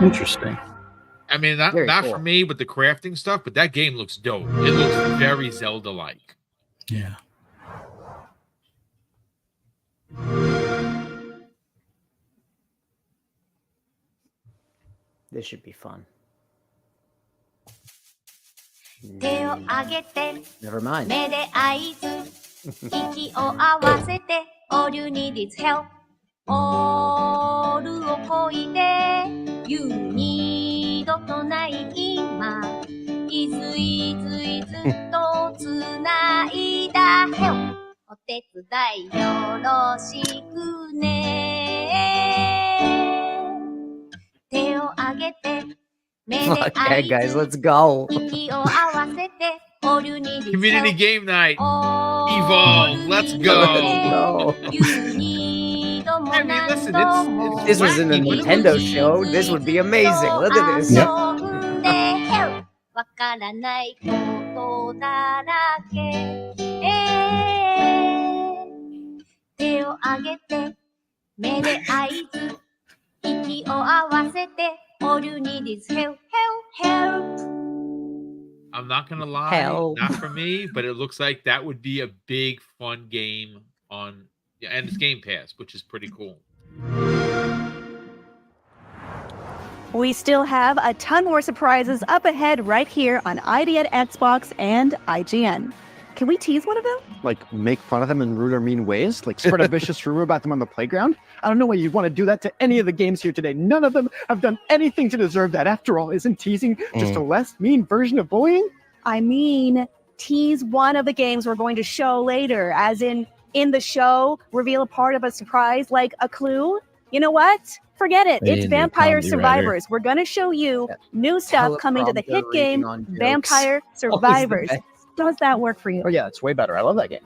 Interesting. I mean, not cool. For me with the crafting stuff, but that game looks dope. It looks very Zelda-like. Yeah. This should be fun. Never mind. 息を合わせて All you need is help All をこいで You need とない今いついついずっとつないだ Help お手伝いよろしくね手を挙げて目で Okay, guys, let's go. 息を合わせて All you need is Community game night. Evolve. Let's go. I mean, listen, it's this was in the Nintendo show. This would be amazing. Look at this. Yep. All you need is help, help, help. I'm not gonna lie, not for me, but it looks like that would be a big fun game on, and it's Game Pass, which is pretty cool. We still have a ton more surprises up ahead right here on ID at Xbox and IGN. Can we tease one of them? Like, make fun of them in rude or mean ways? Like, spread a vicious rumor about them on the playground? I don't know why you'd want to do that to any of the games here today. None of them have done anything to deserve that. After all, isn't teasing just a less mean version of bullying? I mean, tease one of the games we're going to show later, as in the show, reveal a part of a surprise, like a clue. You know what? Forget it. It's Vampire Survivors. We're going to show you new stuff coming to the hit game, Vampire Survivors. Does that work for you? Oh, yeah, it's way better. I love that game.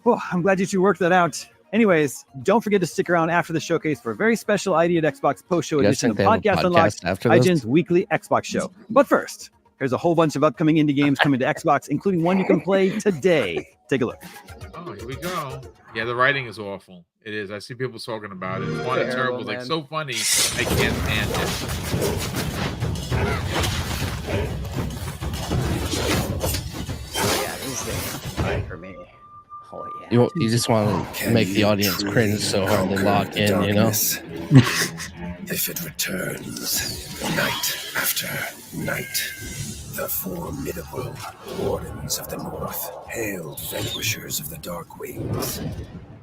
Well, I'm glad you two worked that out. Anyways, don't forget to stick around after the showcase for a very special ID at Xbox post-show edition of Podcast Unlocked, IGN's weekly Xbox show. But first, here's a whole bunch of upcoming indie games coming to Xbox, including one you can play today. Take a look. Oh, here we go. Yeah, the writing is awful. It is. I see people talking about it. It's one and terrible. Like, so funny. I can't stand it. For me. Oh yeah. You just want to make the audience cringe so hard they lock in, you know? If it returns night after night, the formidable wardens of the north, hailed vanquishers of the dark wings,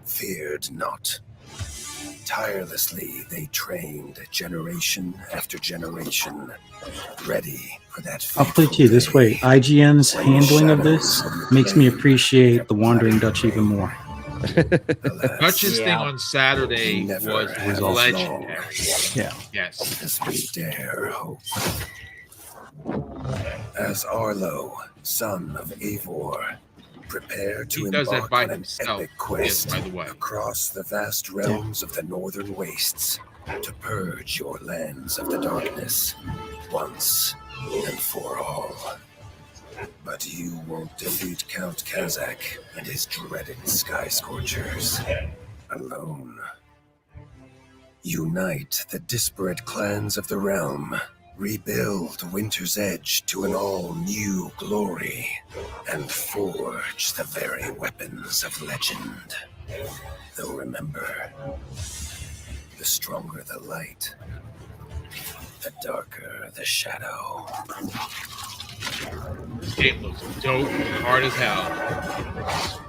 feared not. Tirelessly they trained generation after generation, ready for that. I'll put it to you this way. IGN's handling of this makes me appreciate the Wandering Dutch even more. Dutch's thing on Saturday was legendary. Yeah. Yes. As we dare hope. As Arlo, son of Eivor, prepare to embark on an epic quest across the vast realms of the northern wastes to purge your lands of the darkness once and for all. But you won't defeat Count Kazak and his dreaded Sky Scorchers alone. Unite the disparate clans of the realm, rebuild Winter's Edge to an all-new glory, and forge the very weapons of legend. Though remember, the stronger the light, the darker the shadow. This game looks dope, hard as hell.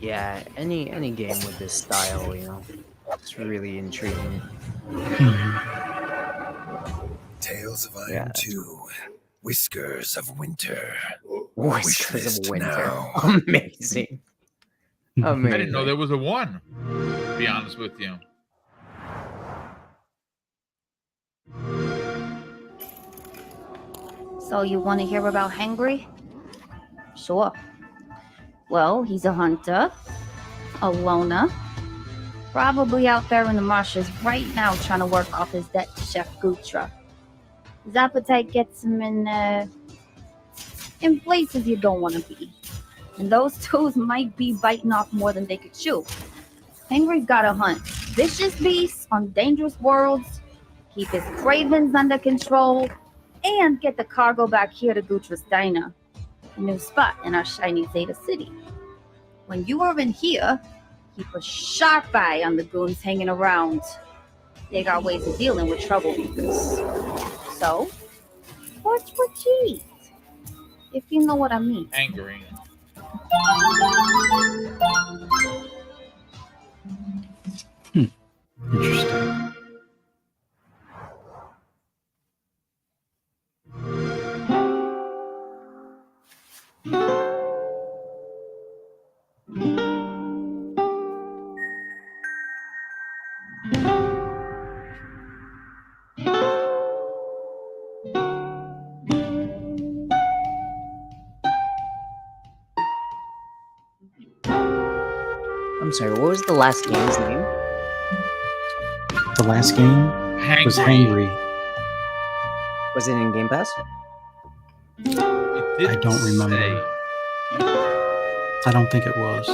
Yeah, any game with this style, you know, it's really intriguing. Tales of Iron 2, Whiskers of Winter. Whiskers of Winter. Now. Amazing. Amazing. I didn't know there was a one, to be honest with you. So you want to hear about Hangry? Sure. Well, he's a hunter, a loner, probably out there in the marshes right now trying to work off his debt to Chef Gutra. His appetite gets him in places you don't want to be. And those toes might be biting off more than they could chew. Hangry's gotta hunt vicious beasts on dangerous worlds, keep his cravings under control, and get the cargo back here to Gutra's Diner, a new spot in our shiny Zeta City. When you are in here, keep a sharp eye on the goons hanging around. They got ways of dealing with troublemakers. So, watch what you eat, if you know what I mean. Angering. Interesting. I'm sorry, what was the last game's name? The last game was Hangry. Was it in Game Pass? I don't remember. I don't think it was.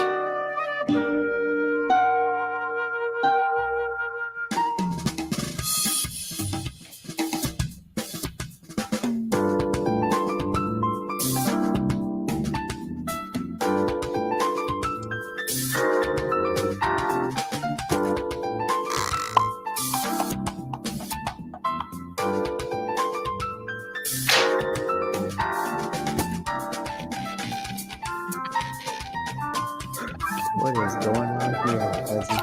What is going on here, Fuzzy?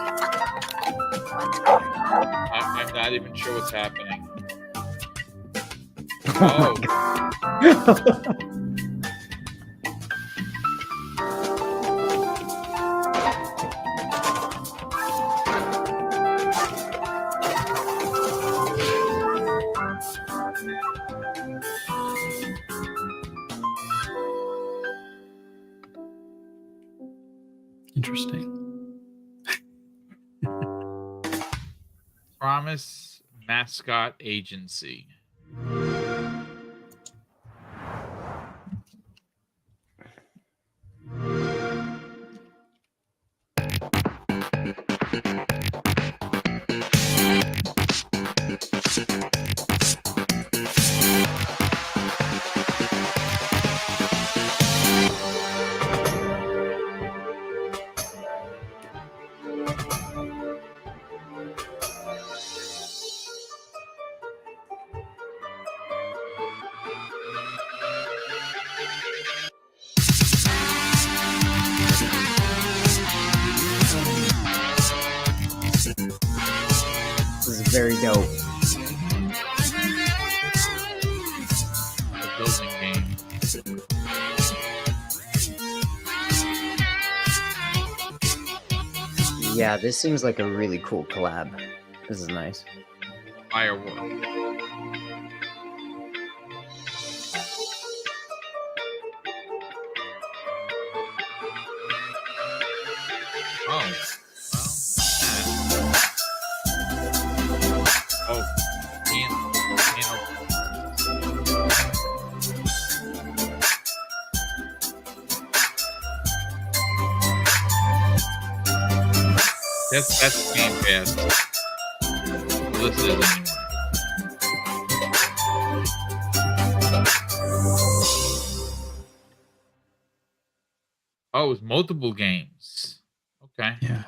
I'm not even sure what's happening. Oh. Interesting. Promise Mascot Agency. This is very dope. The building game. Yeah, this seems like a really cool collab. This is nice. Firework. Oh. Oh. That's Game Pass. This is anyway. Oh, it's multiple games. Okay. Yeah.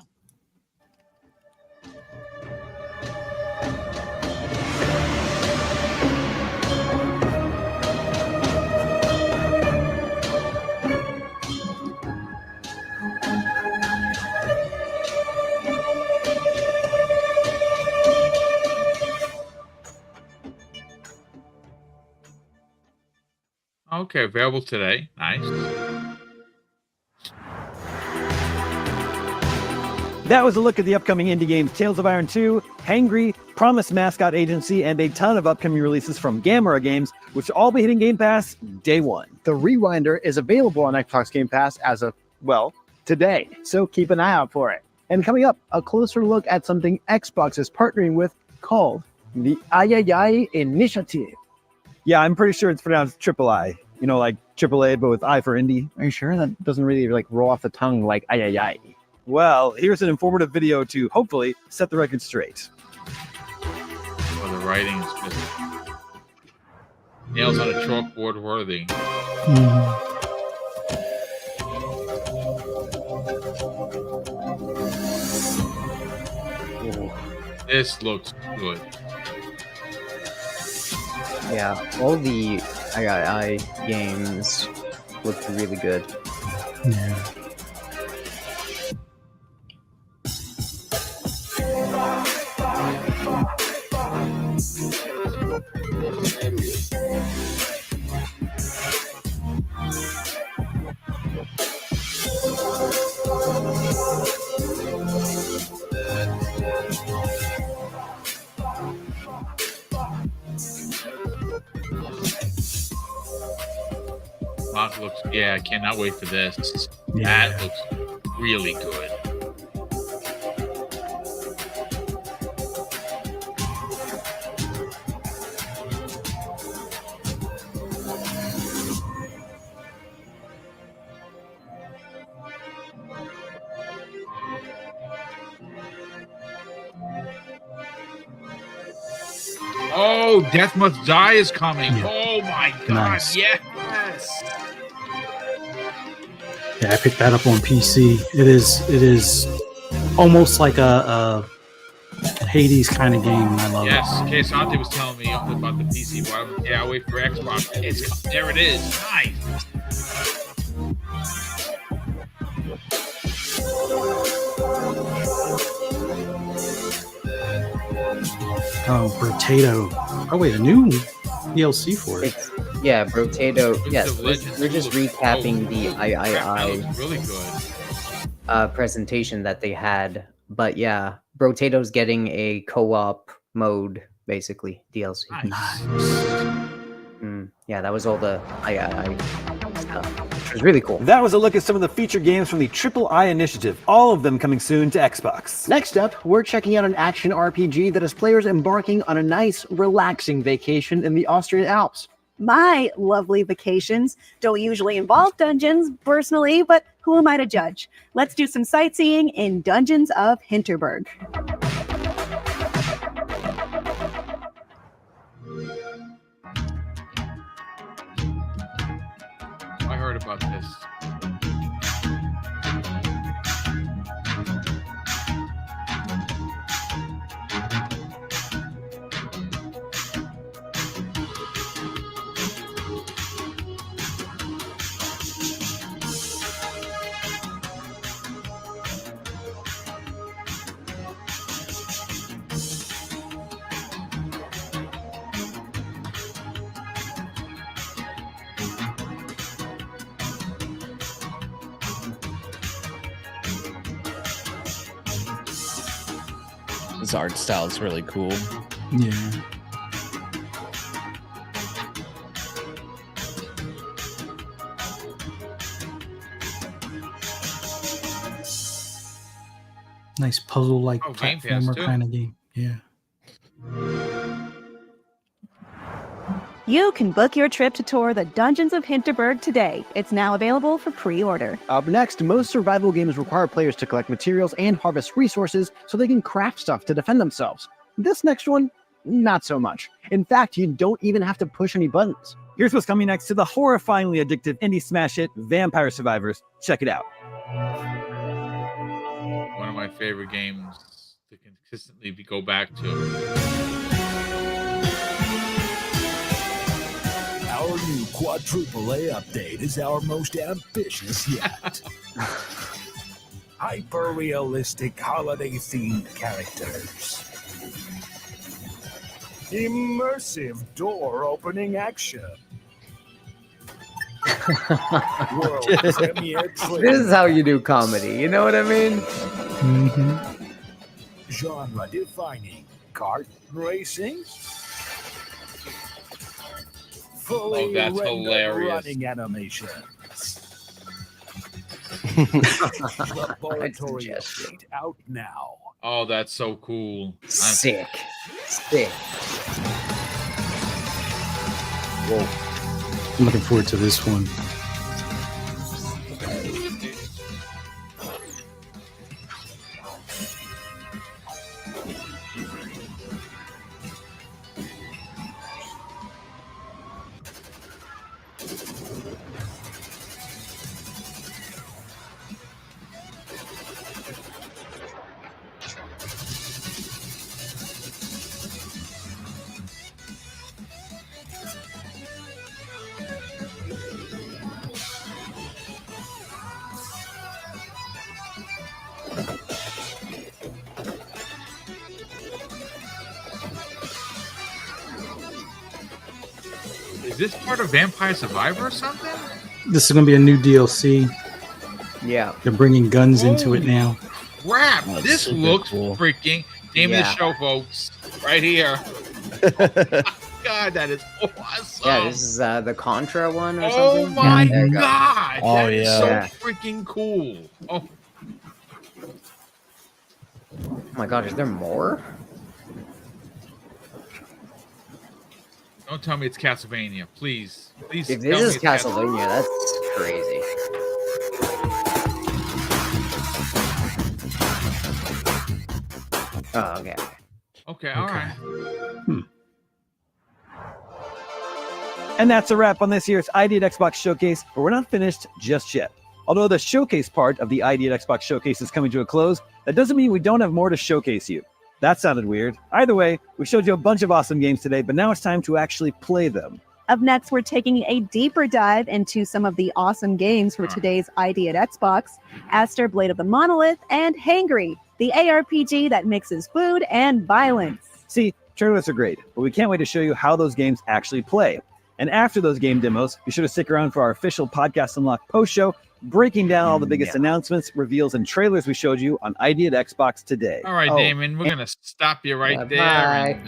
Okay, available today. Nice. That was a look at the upcoming indie games Tales of Iron 2, Hangry, Promise Mascot Agency, and a ton of upcoming releases from Gamera Games, which will all be hitting Game Pass day one. The Rewinder is available on Xbox Game Pass as of, well, today, so keep an eye out for it. And coming up, a closer look at something Xbox is partnering with called the Ayayay Initiative. Yeah, I'm pretty sure it's pronounced triple I. You know, like AAA, but with I for indie. Are you sure? That doesn't really like roll off the tongue like Ayayay. Well, here's an informative video to hopefully set the record straight. Oh, the writing is just nails on a chalkboard worthy. This looks good. Yeah, all the I games look really good. Yeah. Looks, yeah, I cannot wait for this. Yeah. That looks really good. Oh, Death Must Die is coming. Yeah. Oh my god, Nice. yes. Yeah, I picked that up on PC. It is almost like a Hades kind of game. I love Yes, it. Casante was telling me about the PC. Well, yeah, I'll wait for Xbox. There it is. Nice. Oh, Potato. Oh wait, a new DLC for it. Yeah, Brotato. Yes, Legends we're just Hulu. recapping the That III looks really good. presentation that they had. But yeah, Brotato's getting a co-op mode, basically DLC. Yeah, that was all the II stuff, which was really cool. That was a look at some of the featured games from the Triple I Initiative, all of them coming soon to Xbox. Next up, we're checking out an action RPG that has players embarking on a nice, relaxing vacation in the Austrian Alps. My lovely vacations don't usually involve dungeons, personally, but who am I to judge? Let's do some sightseeing in Dungeons of Hinterberg. I heard about this. His art style is really cool. Yeah. Nice puzzle-like Game Pass, platformer too. kind of game. Yeah. You can book your trip to tour the Dungeons of Hinterberg today. It's now available for pre-order. Up next, most survival games require players to collect materials and harvest resources so they can craft stuff to defend themselves. This next one, not so much. In fact, you don't even have to push any buttons. Here's what's coming next to the horrifyingly addictive indie smash hit Vampire Survivors. Check it out. One of my favorite games to consistently go back to. Our new quadruple A update is our most ambitious yet. Hyper-realistic holiday-themed characters. Immersive door-opening action. World premiere This is how you do comedy, you know what I mean? Genre-defining kart racing. Fully that's rendered hilarious. running animations. Laboratory update out now. Oh, that's so cool. Sick. Whoa. I'm looking forward to this one. Is this part of Vampire Survivor or something? This is going to be a new DLC. Yeah. They're bringing guns into it now. Crap, Oh, this super looks cool. freaking. Name of the show, folks. Right here. God, that is awesome. Yeah, this is the Contra one or Oh something. my Yeah, there you go. God. Oh, that is so yeah. freaking cool. Oh, Oh my god, is there more? don't tell me it's Castlevania. Please. Please. If tell this me is it's Castlevania, that's crazy. Oh, okay. Okay, all right. And that's a wrap on this year's ID at Xbox Showcase, but we're not finished just yet. Although the showcase part of the ID at Xbox Showcase is coming to a close, that doesn't mean we don't have more to showcase you. That sounded weird. Either way, we showed you a bunch of awesome games today, but now it's time to actually play them. Up next, we're taking a deeper dive into some of the awesome games for today's ID at Xbox: Aster, Blade of the Monolith, and Hangry, the ARPG that mixes food and violence. See, Trailers are great, but we can't wait to show you how those games actually play. And after those game demos, be sure to stick around for our official Podcast Unlocked post show, breaking down all the biggest announcements, reveals, and trailers we showed you on ID at Xbox today. All right, Damon, we're going to stop you right there. And,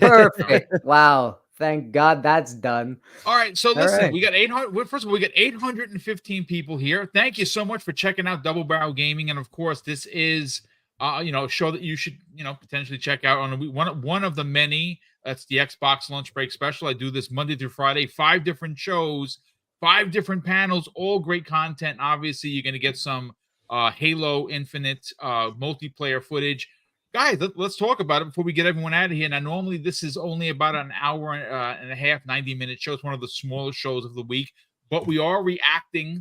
Perfect. Wow. Thank God that's done. All right. So listen, we got 800. First of all, we got 815 people here. Thank you so much for checking out Double Barrel Gaming. And of course, this is, a show that you should, potentially check out on one of the many. That's the Xbox Lunch Break Special. I do this Monday through Friday, 5 different shows, 5 different panels, all great content. Obviously, you're going to get some Halo Infinite multiplayer footage. Guys, let's talk about it before we get everyone out of here. Now, normally this is only about an hour and a half, 90-minute show. It's one of the smallest shows of the week, but we are reacting,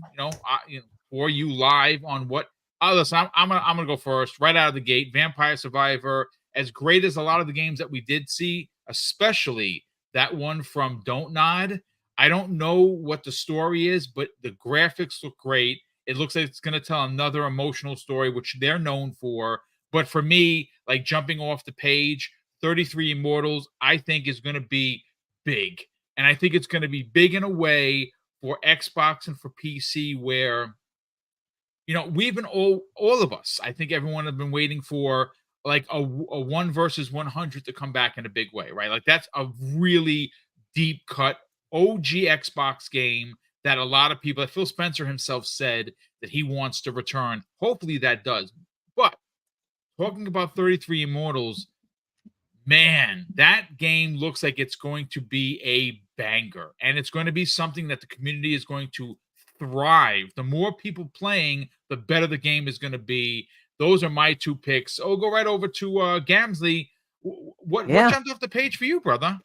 for you live on what. Listen, I'm gonna go first, right out of the gate. Vampire Survivor, as great as a lot of the games that we did see, especially that one from Don't Nod. I don't know what the story is, but the graphics look great. It looks like it's gonna tell another emotional story, which they're known for. But for me, like jumping off the page, 33 Immortals, I think is going to be big. And I think it's going to be big in a way for Xbox and for PC where, we've been all of us, I think everyone have been waiting for like a 1 versus 100 to come back in a big way, right? Like that's a really deep cut OG Xbox game that a lot of people, Phil Spencer himself said that he wants to return. Hopefully that does. But talking about 33 Immortals, man, that game looks like it's going to be a banger. And it's going to be something that the community is going to thrive. The more people playing, the better the game is going to be. Those are my 2 picks. Oh, go right over to Gamsley. What jumped off the page for you, brother?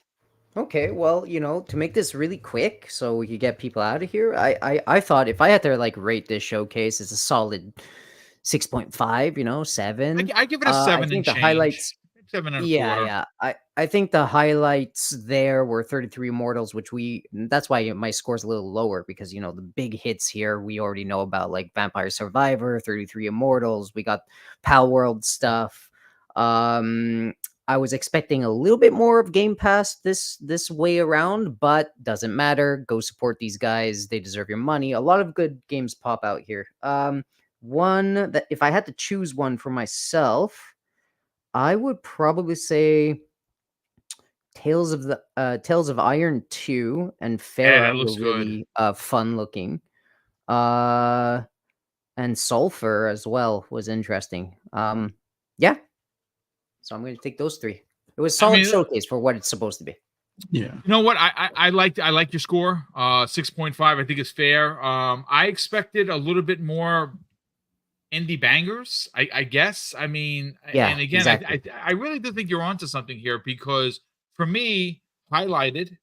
Okay, well, to make this really quick so we could get people out of here, I thought if I had to rate this showcase, it's a solid 6.5, 7. I give it a 7 I think and the change. highlights. 7 and a Yeah. I think the highlights there were 33 Immortals, that's why my score's a little lower because, the big hits here we already know about, like Vampire Survivor, 33 Immortals. We got Pal World stuff. I was expecting a little bit more of Game Pass this way around, but doesn't matter. Go support these guys. They deserve your money. A lot of good games pop out here. One that if I had to choose one for myself, I would probably say Tales of Iron 2 and Farah were really fun looking. And Sulfur as well was interesting. Yeah. So I'm going to take those 3. It was a solid showcase for what it's supposed to be. Yeah. You know what? I like your score. 6.5 I think is fair. I expected a little bit more indie bangers, I guess. I mean, and again, exactly. I really do think you're onto something here because for me, highlighted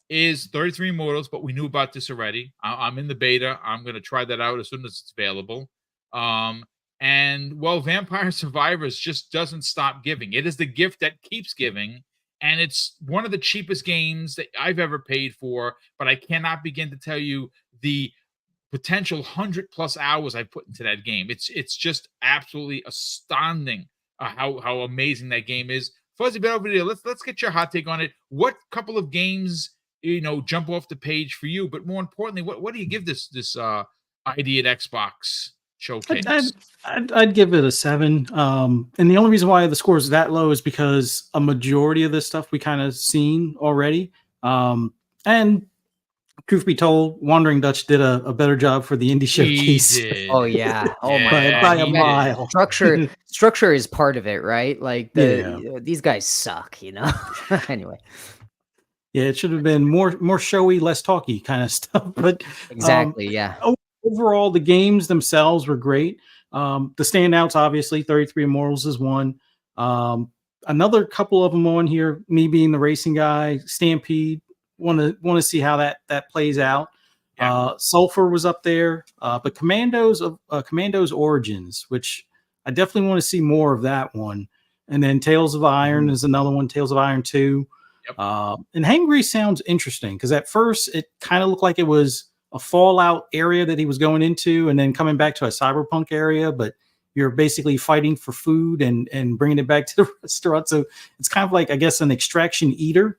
is 33 Immortals, but we knew about this already. I'm in the beta. I'm going to try that out as soon as it's available. And Vampire Survivors just doesn't stop giving. It is the gift that keeps giving. And it's one of the cheapest games that I've ever paid for, but I cannot begin to tell you the potential 100+ hours I put into that game. It's just absolutely astounding how amazing that game is. Fuzzy, bit over there. Let's get your hot take on it. What couple of games jump off the page for you? But more importantly, what do you give this ID at Xbox showcase? I'd give it a 7. And the only reason why the score is that low is because a majority of this stuff we kind of seen already. And truth be told, Wandering Dutch did a better job for the indie showcase. Oh yeah. Oh my God. By a mile. Structure is part of it, right? Like these guys suck, Anyway. Yeah, it should have been more showy, less talky kind of stuff. But exactly, yeah. Overall, the games themselves were great. The standouts, obviously, 33 Immortals is one. Another couple of them on here, me being the racing guy, Stampede. Want to see how that plays out. Yeah. Sulfur was up there, but Commandos Origins, which I definitely want to see more of that one. And then Tales of Iron is another one. Tales of Iron 2. Yep. And Hangry sounds interesting because at first it kind of looked like it was a Fallout area that he was going into, and then coming back to a cyberpunk area. But you're basically fighting for food and bringing it back to the restaurant. So it's kind of like, I guess, an extraction eater.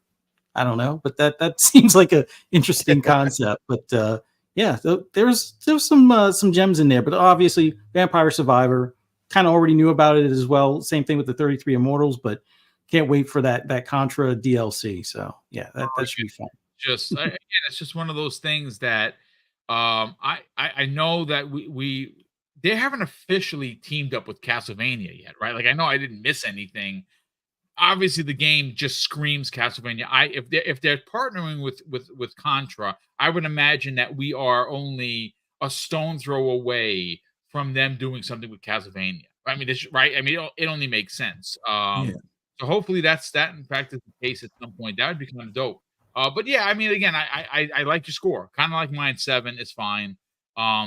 I don't know, but that seems like a interesting concept. But yeah, there's some gems in there. But obviously, Vampire Survivor, kind of already knew about it as well. Same thing with the 33 Immortals, but can't wait for that Contra DLC. So yeah, that should be fun. Just again, it's just one of those things that I know that they haven't officially teamed up with Castlevania yet, right? Like I know I didn't miss anything. Obviously, the game just screams Castlevania. If they're partnering with Contra, I would imagine that we are only a stone throw away from them doing something with Castlevania. I mean, right? I mean, it only makes sense. So hopefully that in fact is the case at some point. That would be kind of dope. But yeah, I mean, again, I like your score. Kind of like mine. 7 is fine. A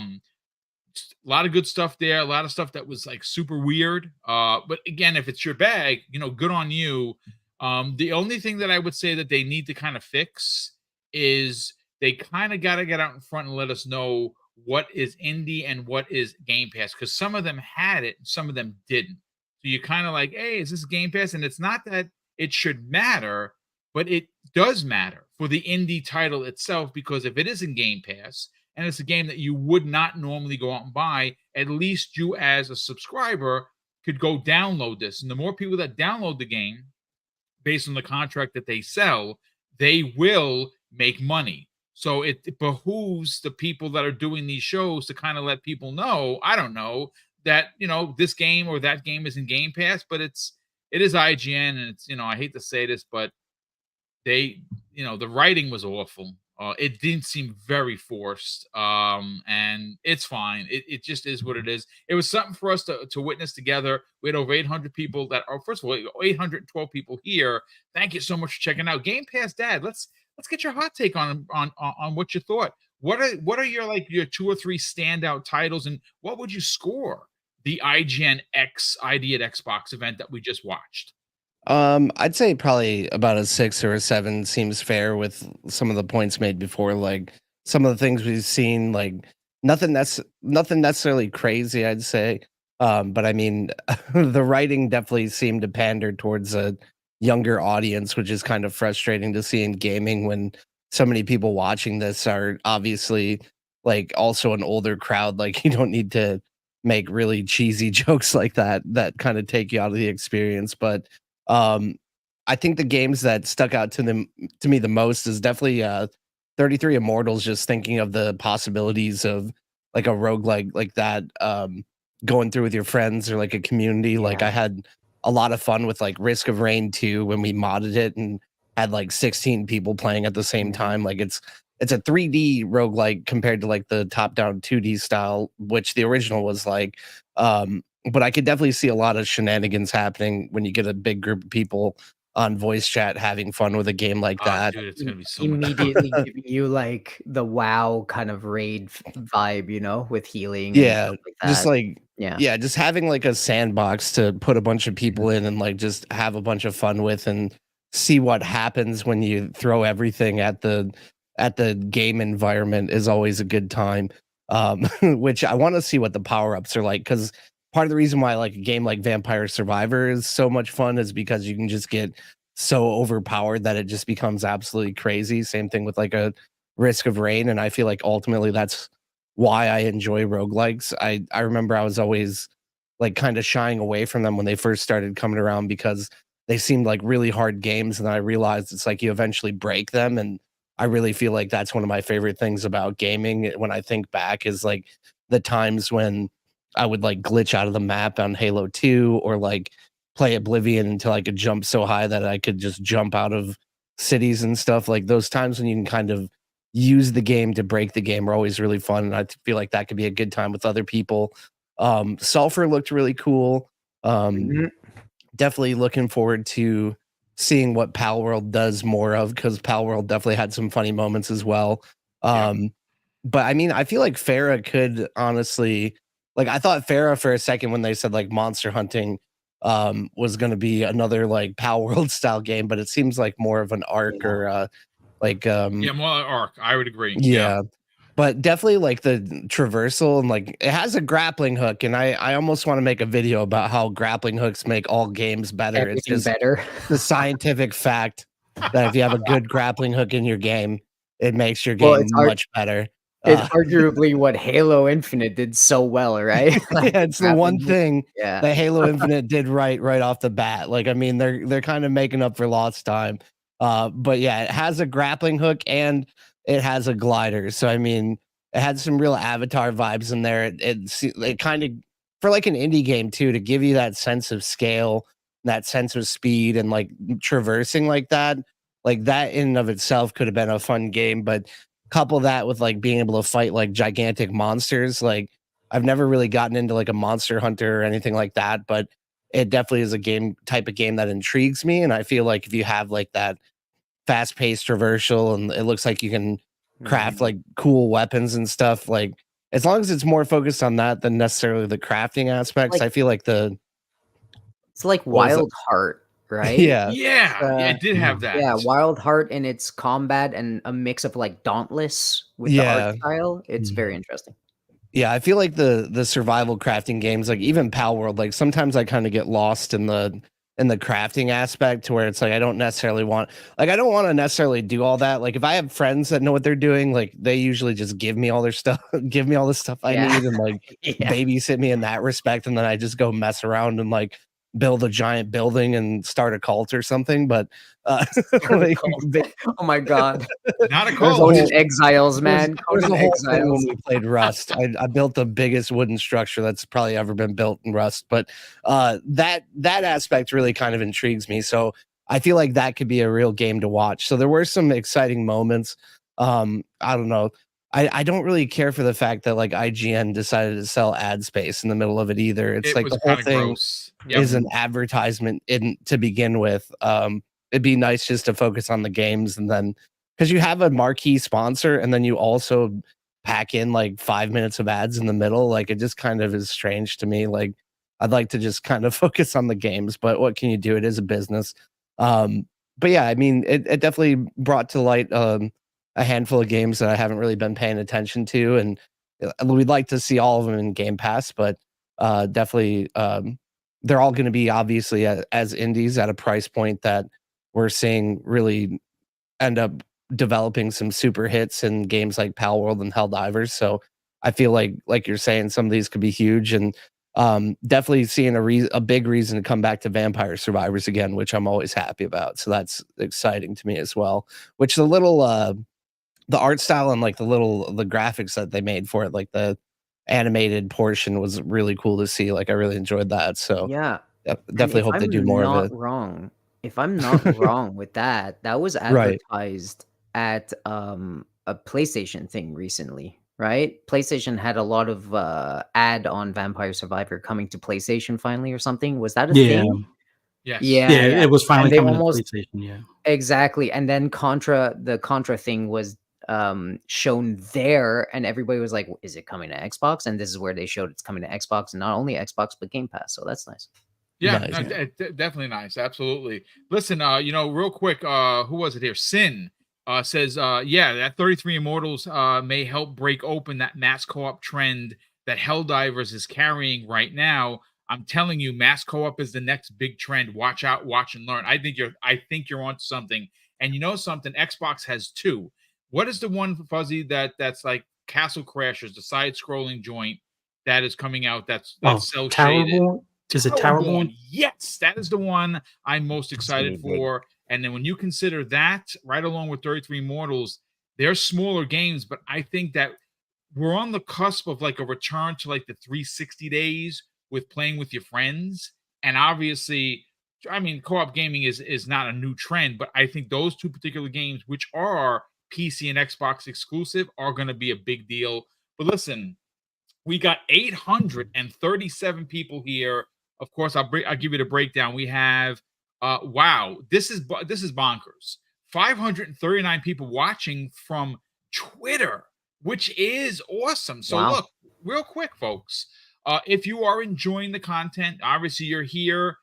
lot of good stuff there. A lot of stuff that was like super weird. But again, if it's your bag, good on you. The only thing that I would say that they need to kind of fix is they kind of got to get out in front and let us know what is indie and what is Game Pass, because some of them had it and some of them didn't. So you're kind of like, hey, is this Game Pass? And it's not that it should matter, but it does matter for the indie title itself, because if it is in Game Pass and it's a game that you would not normally go out and buy, at least you as a subscriber could go download this. And the more people that download the game based on the contract that they sell, they will make money. So it behooves the people that are doing these shows to kind of let people know, I don't know, that, this game or that game is in Game Pass, but it is IGN, and it's, I hate to say this, but they, the writing was awful. It didn't seem very forced, and it's fine. It just is what it is. It was something for us to witness together. We had over 800 people that are, first of all, 812 people here. Thank you so much for checking out Game Pass Dad. Let's get your hot take on what you thought. What are your 2 or 3 standout titles, and what would you score the IGN X ID at Xbox event that we just watched? I'd say probably about a 6 or a 7 seems fair with some of the points made before. Like some of the things we've seen, like nothing necessarily crazy, I'd say. But I mean, the writing definitely seemed to pander towards a younger audience, which is kind of frustrating to see in gaming when so many people watching this are obviously like also an older crowd. Like you don't need to make really cheesy jokes like that kind of take you out of the experience. But I think the games that stuck out to me the most is definitely 33 Immortals, just thinking of the possibilities of like a roguelike like that going through with your friends or like a community. Yeah. Like I had a lot of fun with like Risk of Rain 2 when we modded it and had like 16 people playing at the same time. Like it's a 3D roguelike compared to like the top-down 2D style, which the original was like. But I could definitely see a lot of shenanigans happening when you get a big group of people on voice chat having fun with a game like that. Dude, it's gonna be so immediately giving you like the WoW kind of raid vibe, with healing. Yeah, and like that. just like just having like a sandbox to put a bunch of people in and like just have a bunch of fun with and see what happens when you throw everything at the game environment is always a good time. Which I want to see what the power-ups are like, because part of the reason why like a game like Vampire Survivor is so much fun is because you can just get so overpowered that it just becomes absolutely crazy. Same thing with like a Risk of Rain, and I feel like ultimately that's why I enjoy roguelikes. I remember I was always like kind of shying away from them when they first started coming around because they seemed like really hard games, and I realized it's like you eventually break them, and I really feel like that's one of my favorite things about gaming when I think back is like the times when I would like glitch out of the map on Halo 2 or like play Oblivion until I could jump so high that I could just jump out of cities and stuff. Like those times when you can kind of use the game to break the game are always really fun. And I feel like that could be a good time with other people. Sulfur looked really cool. Definitely looking forward to seeing what Pal World does more of, because Pal World definitely had some funny moments as well. But I mean, I feel like Farah could honestly, like I thought Farah for a second when they said like monster hunting was going to be another like Pal World style game, but it seems like more of an arc or more Arc. I would agree. Yeah. but definitely like the traversal and like it has a grappling hook, and I almost want to make a video about how grappling hooks make all games better. Everything It's just better. the scientific fact that if you have a good grappling hook in your game, it makes your game much better. It's arguably what Halo Infinite did so well, right? Like, Yeah, it's the one grappling hook. thing Yeah. that Halo Infinite did right off the bat. Like, I mean, they're kind of making up for lost time. But yeah, it has a grappling hook and it has a glider. So I mean, it had some real Avatar vibes in there. It kind of, for like an indie game too, to give you that sense of scale, that sense of speed, and like traversing like that in and of itself could have been a fun game. But couple that with like being able to fight like gigantic monsters. Like, I've never really gotten into like a Monster Hunter or anything like that, but it definitely is a type of game that intrigues me. And I feel like if you have like that fast-paced traversal and it looks like you can craft like cool weapons and stuff, like as long as it's more focused on that than necessarily the crafting aspects, I feel like it's like Wild Heart, right? Yeah. It did have that. Yeah, Wild Heart in its combat and a mix of like Dauntless with the art style. It's very interesting. Yeah, I feel like the survival crafting games, like even Pal World, like sometimes I kind of get lost in the crafting aspect to where it's like I don't want to necessarily do all that. Like if I have friends that know what they're doing, like they usually just give me all their stuff, give me all the stuff I need, and like babysit me in that respect, and then I just go mess around and like build a giant building and start a cult or something. But like, oh my god, not a cult. Conan Exiles, man. There's Conan a whole thing when Exiles. we played Rust. I built the biggest wooden structure that's probably ever been built in Rust. But that aspect really kind of intrigues me. So I feel like that could be a real game to watch. So there were some exciting moments. I don't know. I don't really care for the fact that like IGN decided to sell ad space in the middle of it either. It's like the whole thing is an advertisement to begin with. It'd be nice just to focus on the games, and then because you have a marquee sponsor and then you also pack in like 5 minutes of ads in the middle, like it just kind of is strange to me. Like I'd like to just kind of focus on the games, but what can you do? It is a business. But yeah, I mean, it definitely brought to light a handful of games that I haven't really been paying attention to, and we'd like to see all of them in Game Pass, but definitely they're all going to be obviously as indies at a price point that we're seeing really end up developing some super hits in games like Pal World and Helldivers. So I feel like you're saying, some of these could be huge, and definitely seeing a big reason to come back to Vampire Survivors again, which I'm always happy about. So that's exciting to me as well. Which the little the art style and like the graphics that they made for it, like the animated portion, was really cool to see. Like I really enjoyed that. So yeah, definitely hope they do more of it. If I'm not wrong with that, that was advertised at a PlayStation thing recently, right? PlayStation had a lot of ad on Vampire Survivor coming to PlayStation finally or something. Was that a thing? Yes. Yeah, it was finally coming to almost PlayStation. Yeah, exactly. And then the Contra thing was shown there, and everybody was like, "Is it coming to Xbox?" And this is where they showed it's coming to Xbox, and not only Xbox but Game Pass. So that's nice. Yeah, Nice. definitely nice. Absolutely. Listen, real quick, who was it here? Sin says, that 33 Immortals may help break open that mass co-op trend that Helldivers is carrying right now. I'm telling you, mass co-op is the next big trend. Watch out, watch and learn. I think you're onto something. And you know something? Xbox has two. What is the one, Fuzzy, that's like Castle Crashers, the side-scrolling joint that is coming out? That's cell shaded. Is it Towerborn? Yes, that is the one I'm most excited for. And then when you consider that, right along with 33 Immortals, they're smaller games, but I think that we're on the cusp of like a return to like the 360 days with playing with your friends. And obviously, I mean, co-op gaming is not a new trend, but I think those two particular games, which are PC and Xbox exclusive, are going to be a big deal. But listen, we got 837 people here. Of course, I'll give you the breakdown. We have, wow, this is bonkers. 539 people watching from Twitter, which is awesome. So look, real quick, folks, if you are enjoying the content, obviously you're here.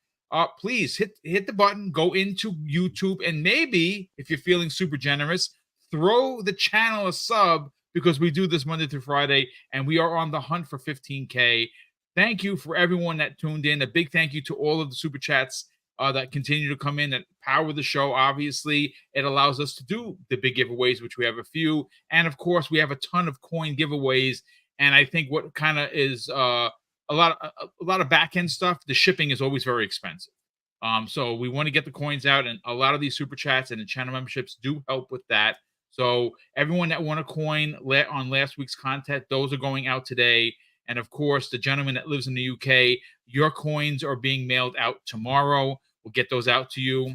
Please hit the button, go into YouTube, and maybe if you're feeling super generous, throw the channel a sub because we do this Monday through Friday, and we are on the hunt for 15K. Thank you for everyone that tuned in. A big thank you to all of the super chats that continue to come in that power the show. Obviously, it allows us to do the big giveaways, which we have a few. And of course, we have a ton of coin giveaways. And I think what kind of is a lot of back end stuff, the shipping is always very expensive. So we want to get the coins out, and a lot of these super chats and the channel memberships do help with that. So everyone that won a coin on last week's content, those are going out today. And of course, the gentleman that lives in the UK, your coins are being mailed out tomorrow. We'll get those out to you.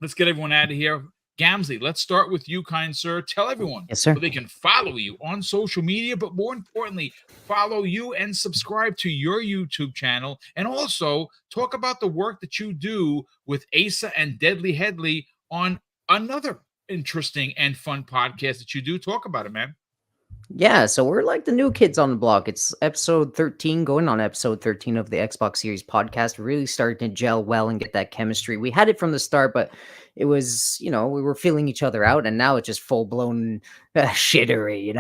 Let's get everyone out of here. Gamsley, let's start with you, kind sir. Tell everyone so they can follow you on social media, but more importantly, follow you and subscribe to your YouTube channel, and also talk about the work that you do with Asa and Deadly Headley on another interesting and fun podcast that you do. Talk about it, man. Yeah, so we're like the new kids on the block. It's episode 13, going on episode 13 of the Xbox Series podcast. We're really starting to gel well and get that chemistry. We had it from the start, but it was, we were feeling each other out, and now it's just full-blown shittery,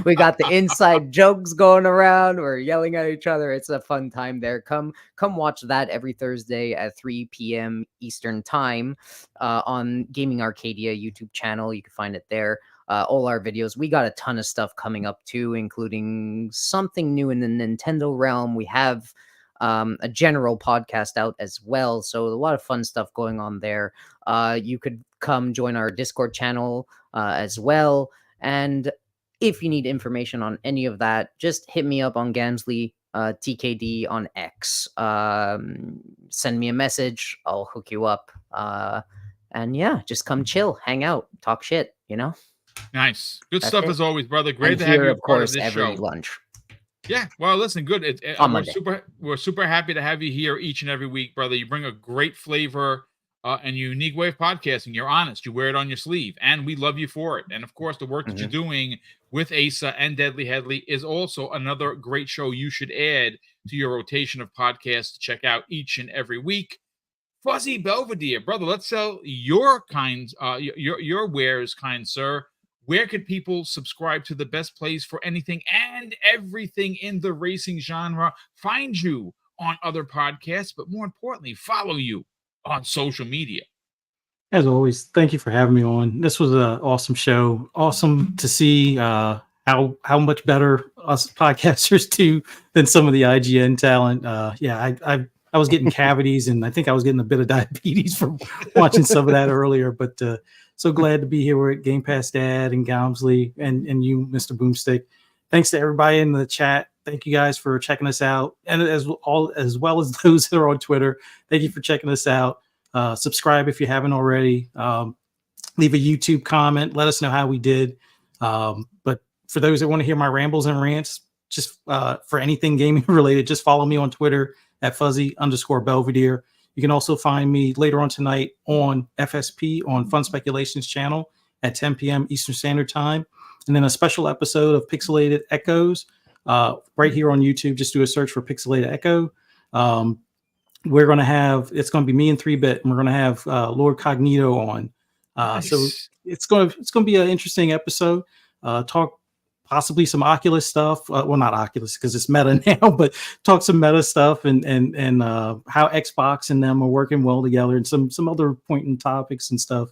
We got the inside jokes going around. We're yelling at each other. It's a fun time there. Come watch that every Thursday at 3 p.m. Eastern time on Gaming Arcadia YouTube channel. You can find it there. All our videos. We got a ton of stuff coming up too, including something new in the Nintendo realm. We have a general podcast out as well, so a lot of fun stuff going on there. You could come join our Discord channel as well, and if you need information on any of that, just hit me up on Gamsley TKD on X. Send me a message, I'll hook you up, and yeah, just come chill, hang out, talk shit, Nice. Good stuff as always, brother. Great to have you, of course, this every show. lunch. Yeah, well, listen, good. We're super happy to have you here each and every week, brother. You bring a great flavor and unique way of podcasting. You're honest. You wear it on your sleeve, and we love you for it. And of course, the work that you're doing with Asa and Deadly Headley is also another great show you should add to your rotation of podcasts to check out each and every week. Fuzzy Belvedere, brother, let's sell your your wares, kind sir. Where could people subscribe to the best place for anything and everything in the racing genre? Find you on other podcasts, but more importantly, follow you on social media. As always, thank you for having me on. This was an awesome show. Awesome to see how much better us podcasters do than some of the IGN talent. I was getting cavities, and I think I was getting a bit of diabetes from watching some of that earlier, but so glad to be here with Game Pass Dad and Gamsley and you, Mr. Boomstick. Thanks to everybody in the chat. Thank you guys for checking us out. And as well as those that are on Twitter, thank you for checking us out. Subscribe if you haven't already. Leave a YouTube comment. Let us know how we did. But for those that want to hear my rambles and rants, just for anything gaming related, just follow me on Twitter at @fuzzy_Belvedere. You can also find me later on tonight on FSP on Fun Speculations channel at 10 p.m. Eastern Standard Time. And then a special episode of Pixelated Echoes right here on YouTube. Just do a search for Pixelated Echo. We're going to have, it's going to be me and 3-Bit, and we're going to have Lord Cognito on. Nice. So it's going to be an interesting episode. Talk possibly some Oculus stuff. Well, not Oculus because it's Meta now, but talk some Meta stuff and how Xbox and them are working well together, and some other pointing topics and stuff.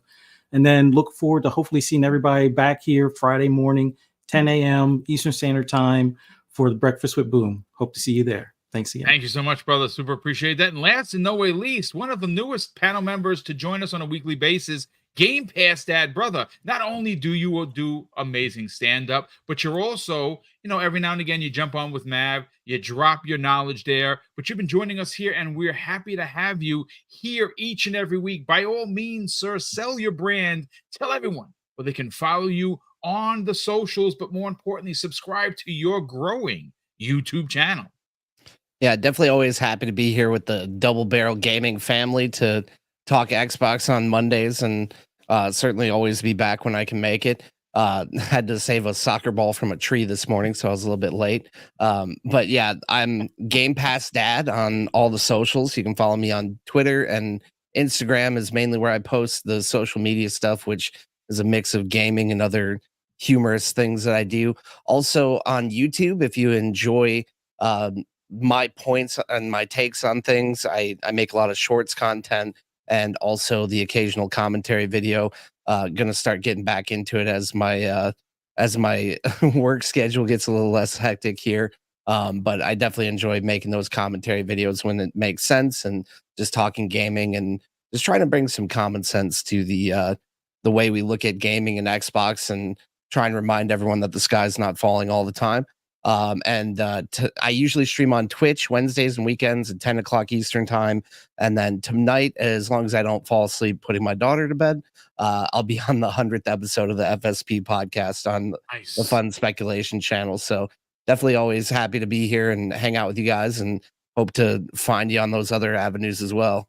And then look forward to hopefully seeing everybody back here Friday morning, 10 a.m. Eastern Standard Time for the Breakfast with Boom. Hope to see you there. Thanks again. Thank you so much, brother. Super appreciate that. And last and no way least, one of the newest panel members to join us on a weekly basis, Game Pass Dad, brother. Not only do you do amazing stand-up, but you're also, every now and again you jump on with Mav, you drop your knowledge there, but you've been joining us here, and we're happy to have you here each and every week. By all means, sir, sell your brand. Tell everyone where they can follow you on the socials, but more importantly, subscribe to your growing YouTube channel. Yeah, definitely always happy to be here with the Double Barrel Gaming family to talk Xbox on Mondays, and certainly always be back when I can make it. Had to save a soccer ball from a tree this morning, so I was a little bit late. But yeah, I'm Game Pass Dad on all the socials. You can follow me on Twitter, and Instagram is mainly where I post the social media stuff, which is a mix of gaming and other humorous things that I do. Also on YouTube, if you enjoy my points and my takes on things, I make a lot of shorts content and also the occasional commentary video. Gonna start getting back into it as my work schedule gets a little less hectic here. But I definitely enjoy making those commentary videos when it makes sense, and just talking gaming and just trying to bring some common sense to the way we look at gaming and Xbox, and try and remind everyone that the sky's not falling all the time. I usually stream on Twitch Wednesdays and weekends at 10 o'clock Eastern time. And then tonight, as long as I don't fall asleep putting my daughter to bed, I'll be on the 100th episode of the FSP podcast on the Fun Speculation channel. So definitely always happy to be here and hang out with you guys, and hope to find you on those other avenues as well.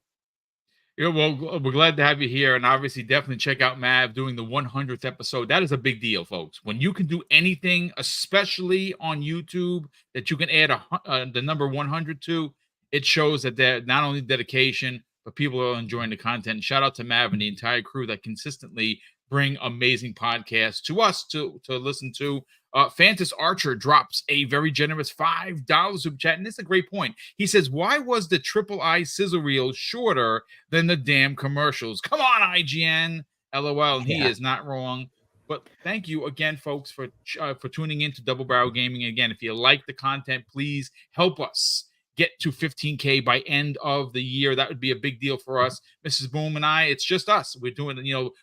Yeah, well, we're glad to have you here, and obviously definitely check out Mav doing the 100th episode. That is a big deal, folks. When you can do anything, especially on YouTube, that you can add the number 100 to, it shows that they're not only dedication, but people are enjoying the content. And shout out to Mav and the entire crew that consistently bring amazing podcasts to us to listen to. Fantas Archer drops a very generous $5 super chat, and this is a great point. He says, "Why was the triple I sizzle reel shorter than the damn commercials? Come on, IGN, LOL." And he is not wrong. But thank you again, folks, for tuning in to Double Barrel Gaming. Again, if you like the content, please help us get to 15K by end of the year. That would be a big deal for us. Mrs. Boom and I, it's just us. We're doing,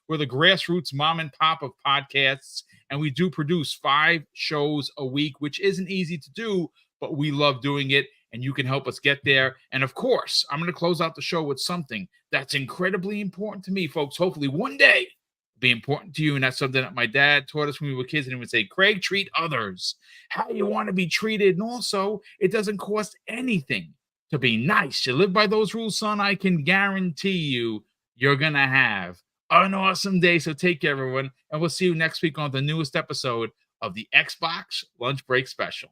we're the grassroots mom and pop of podcasts, and we do produce 5 shows a week, which isn't easy to do, but we love doing it, and you can help us get there. And of course, I'm going to close out the show with something that's incredibly important to me, folks. Hopefully one day be important to you, and that's something that my dad taught us when we were kids, and he would say, "Craig, treat others how you want to be treated." And also, it doesn't cost anything to be nice. You live by those rules, son, I can guarantee you're gonna have an awesome day. So take care, everyone, and we'll see you next week on the newest episode of the Xbox Lunch Break Special.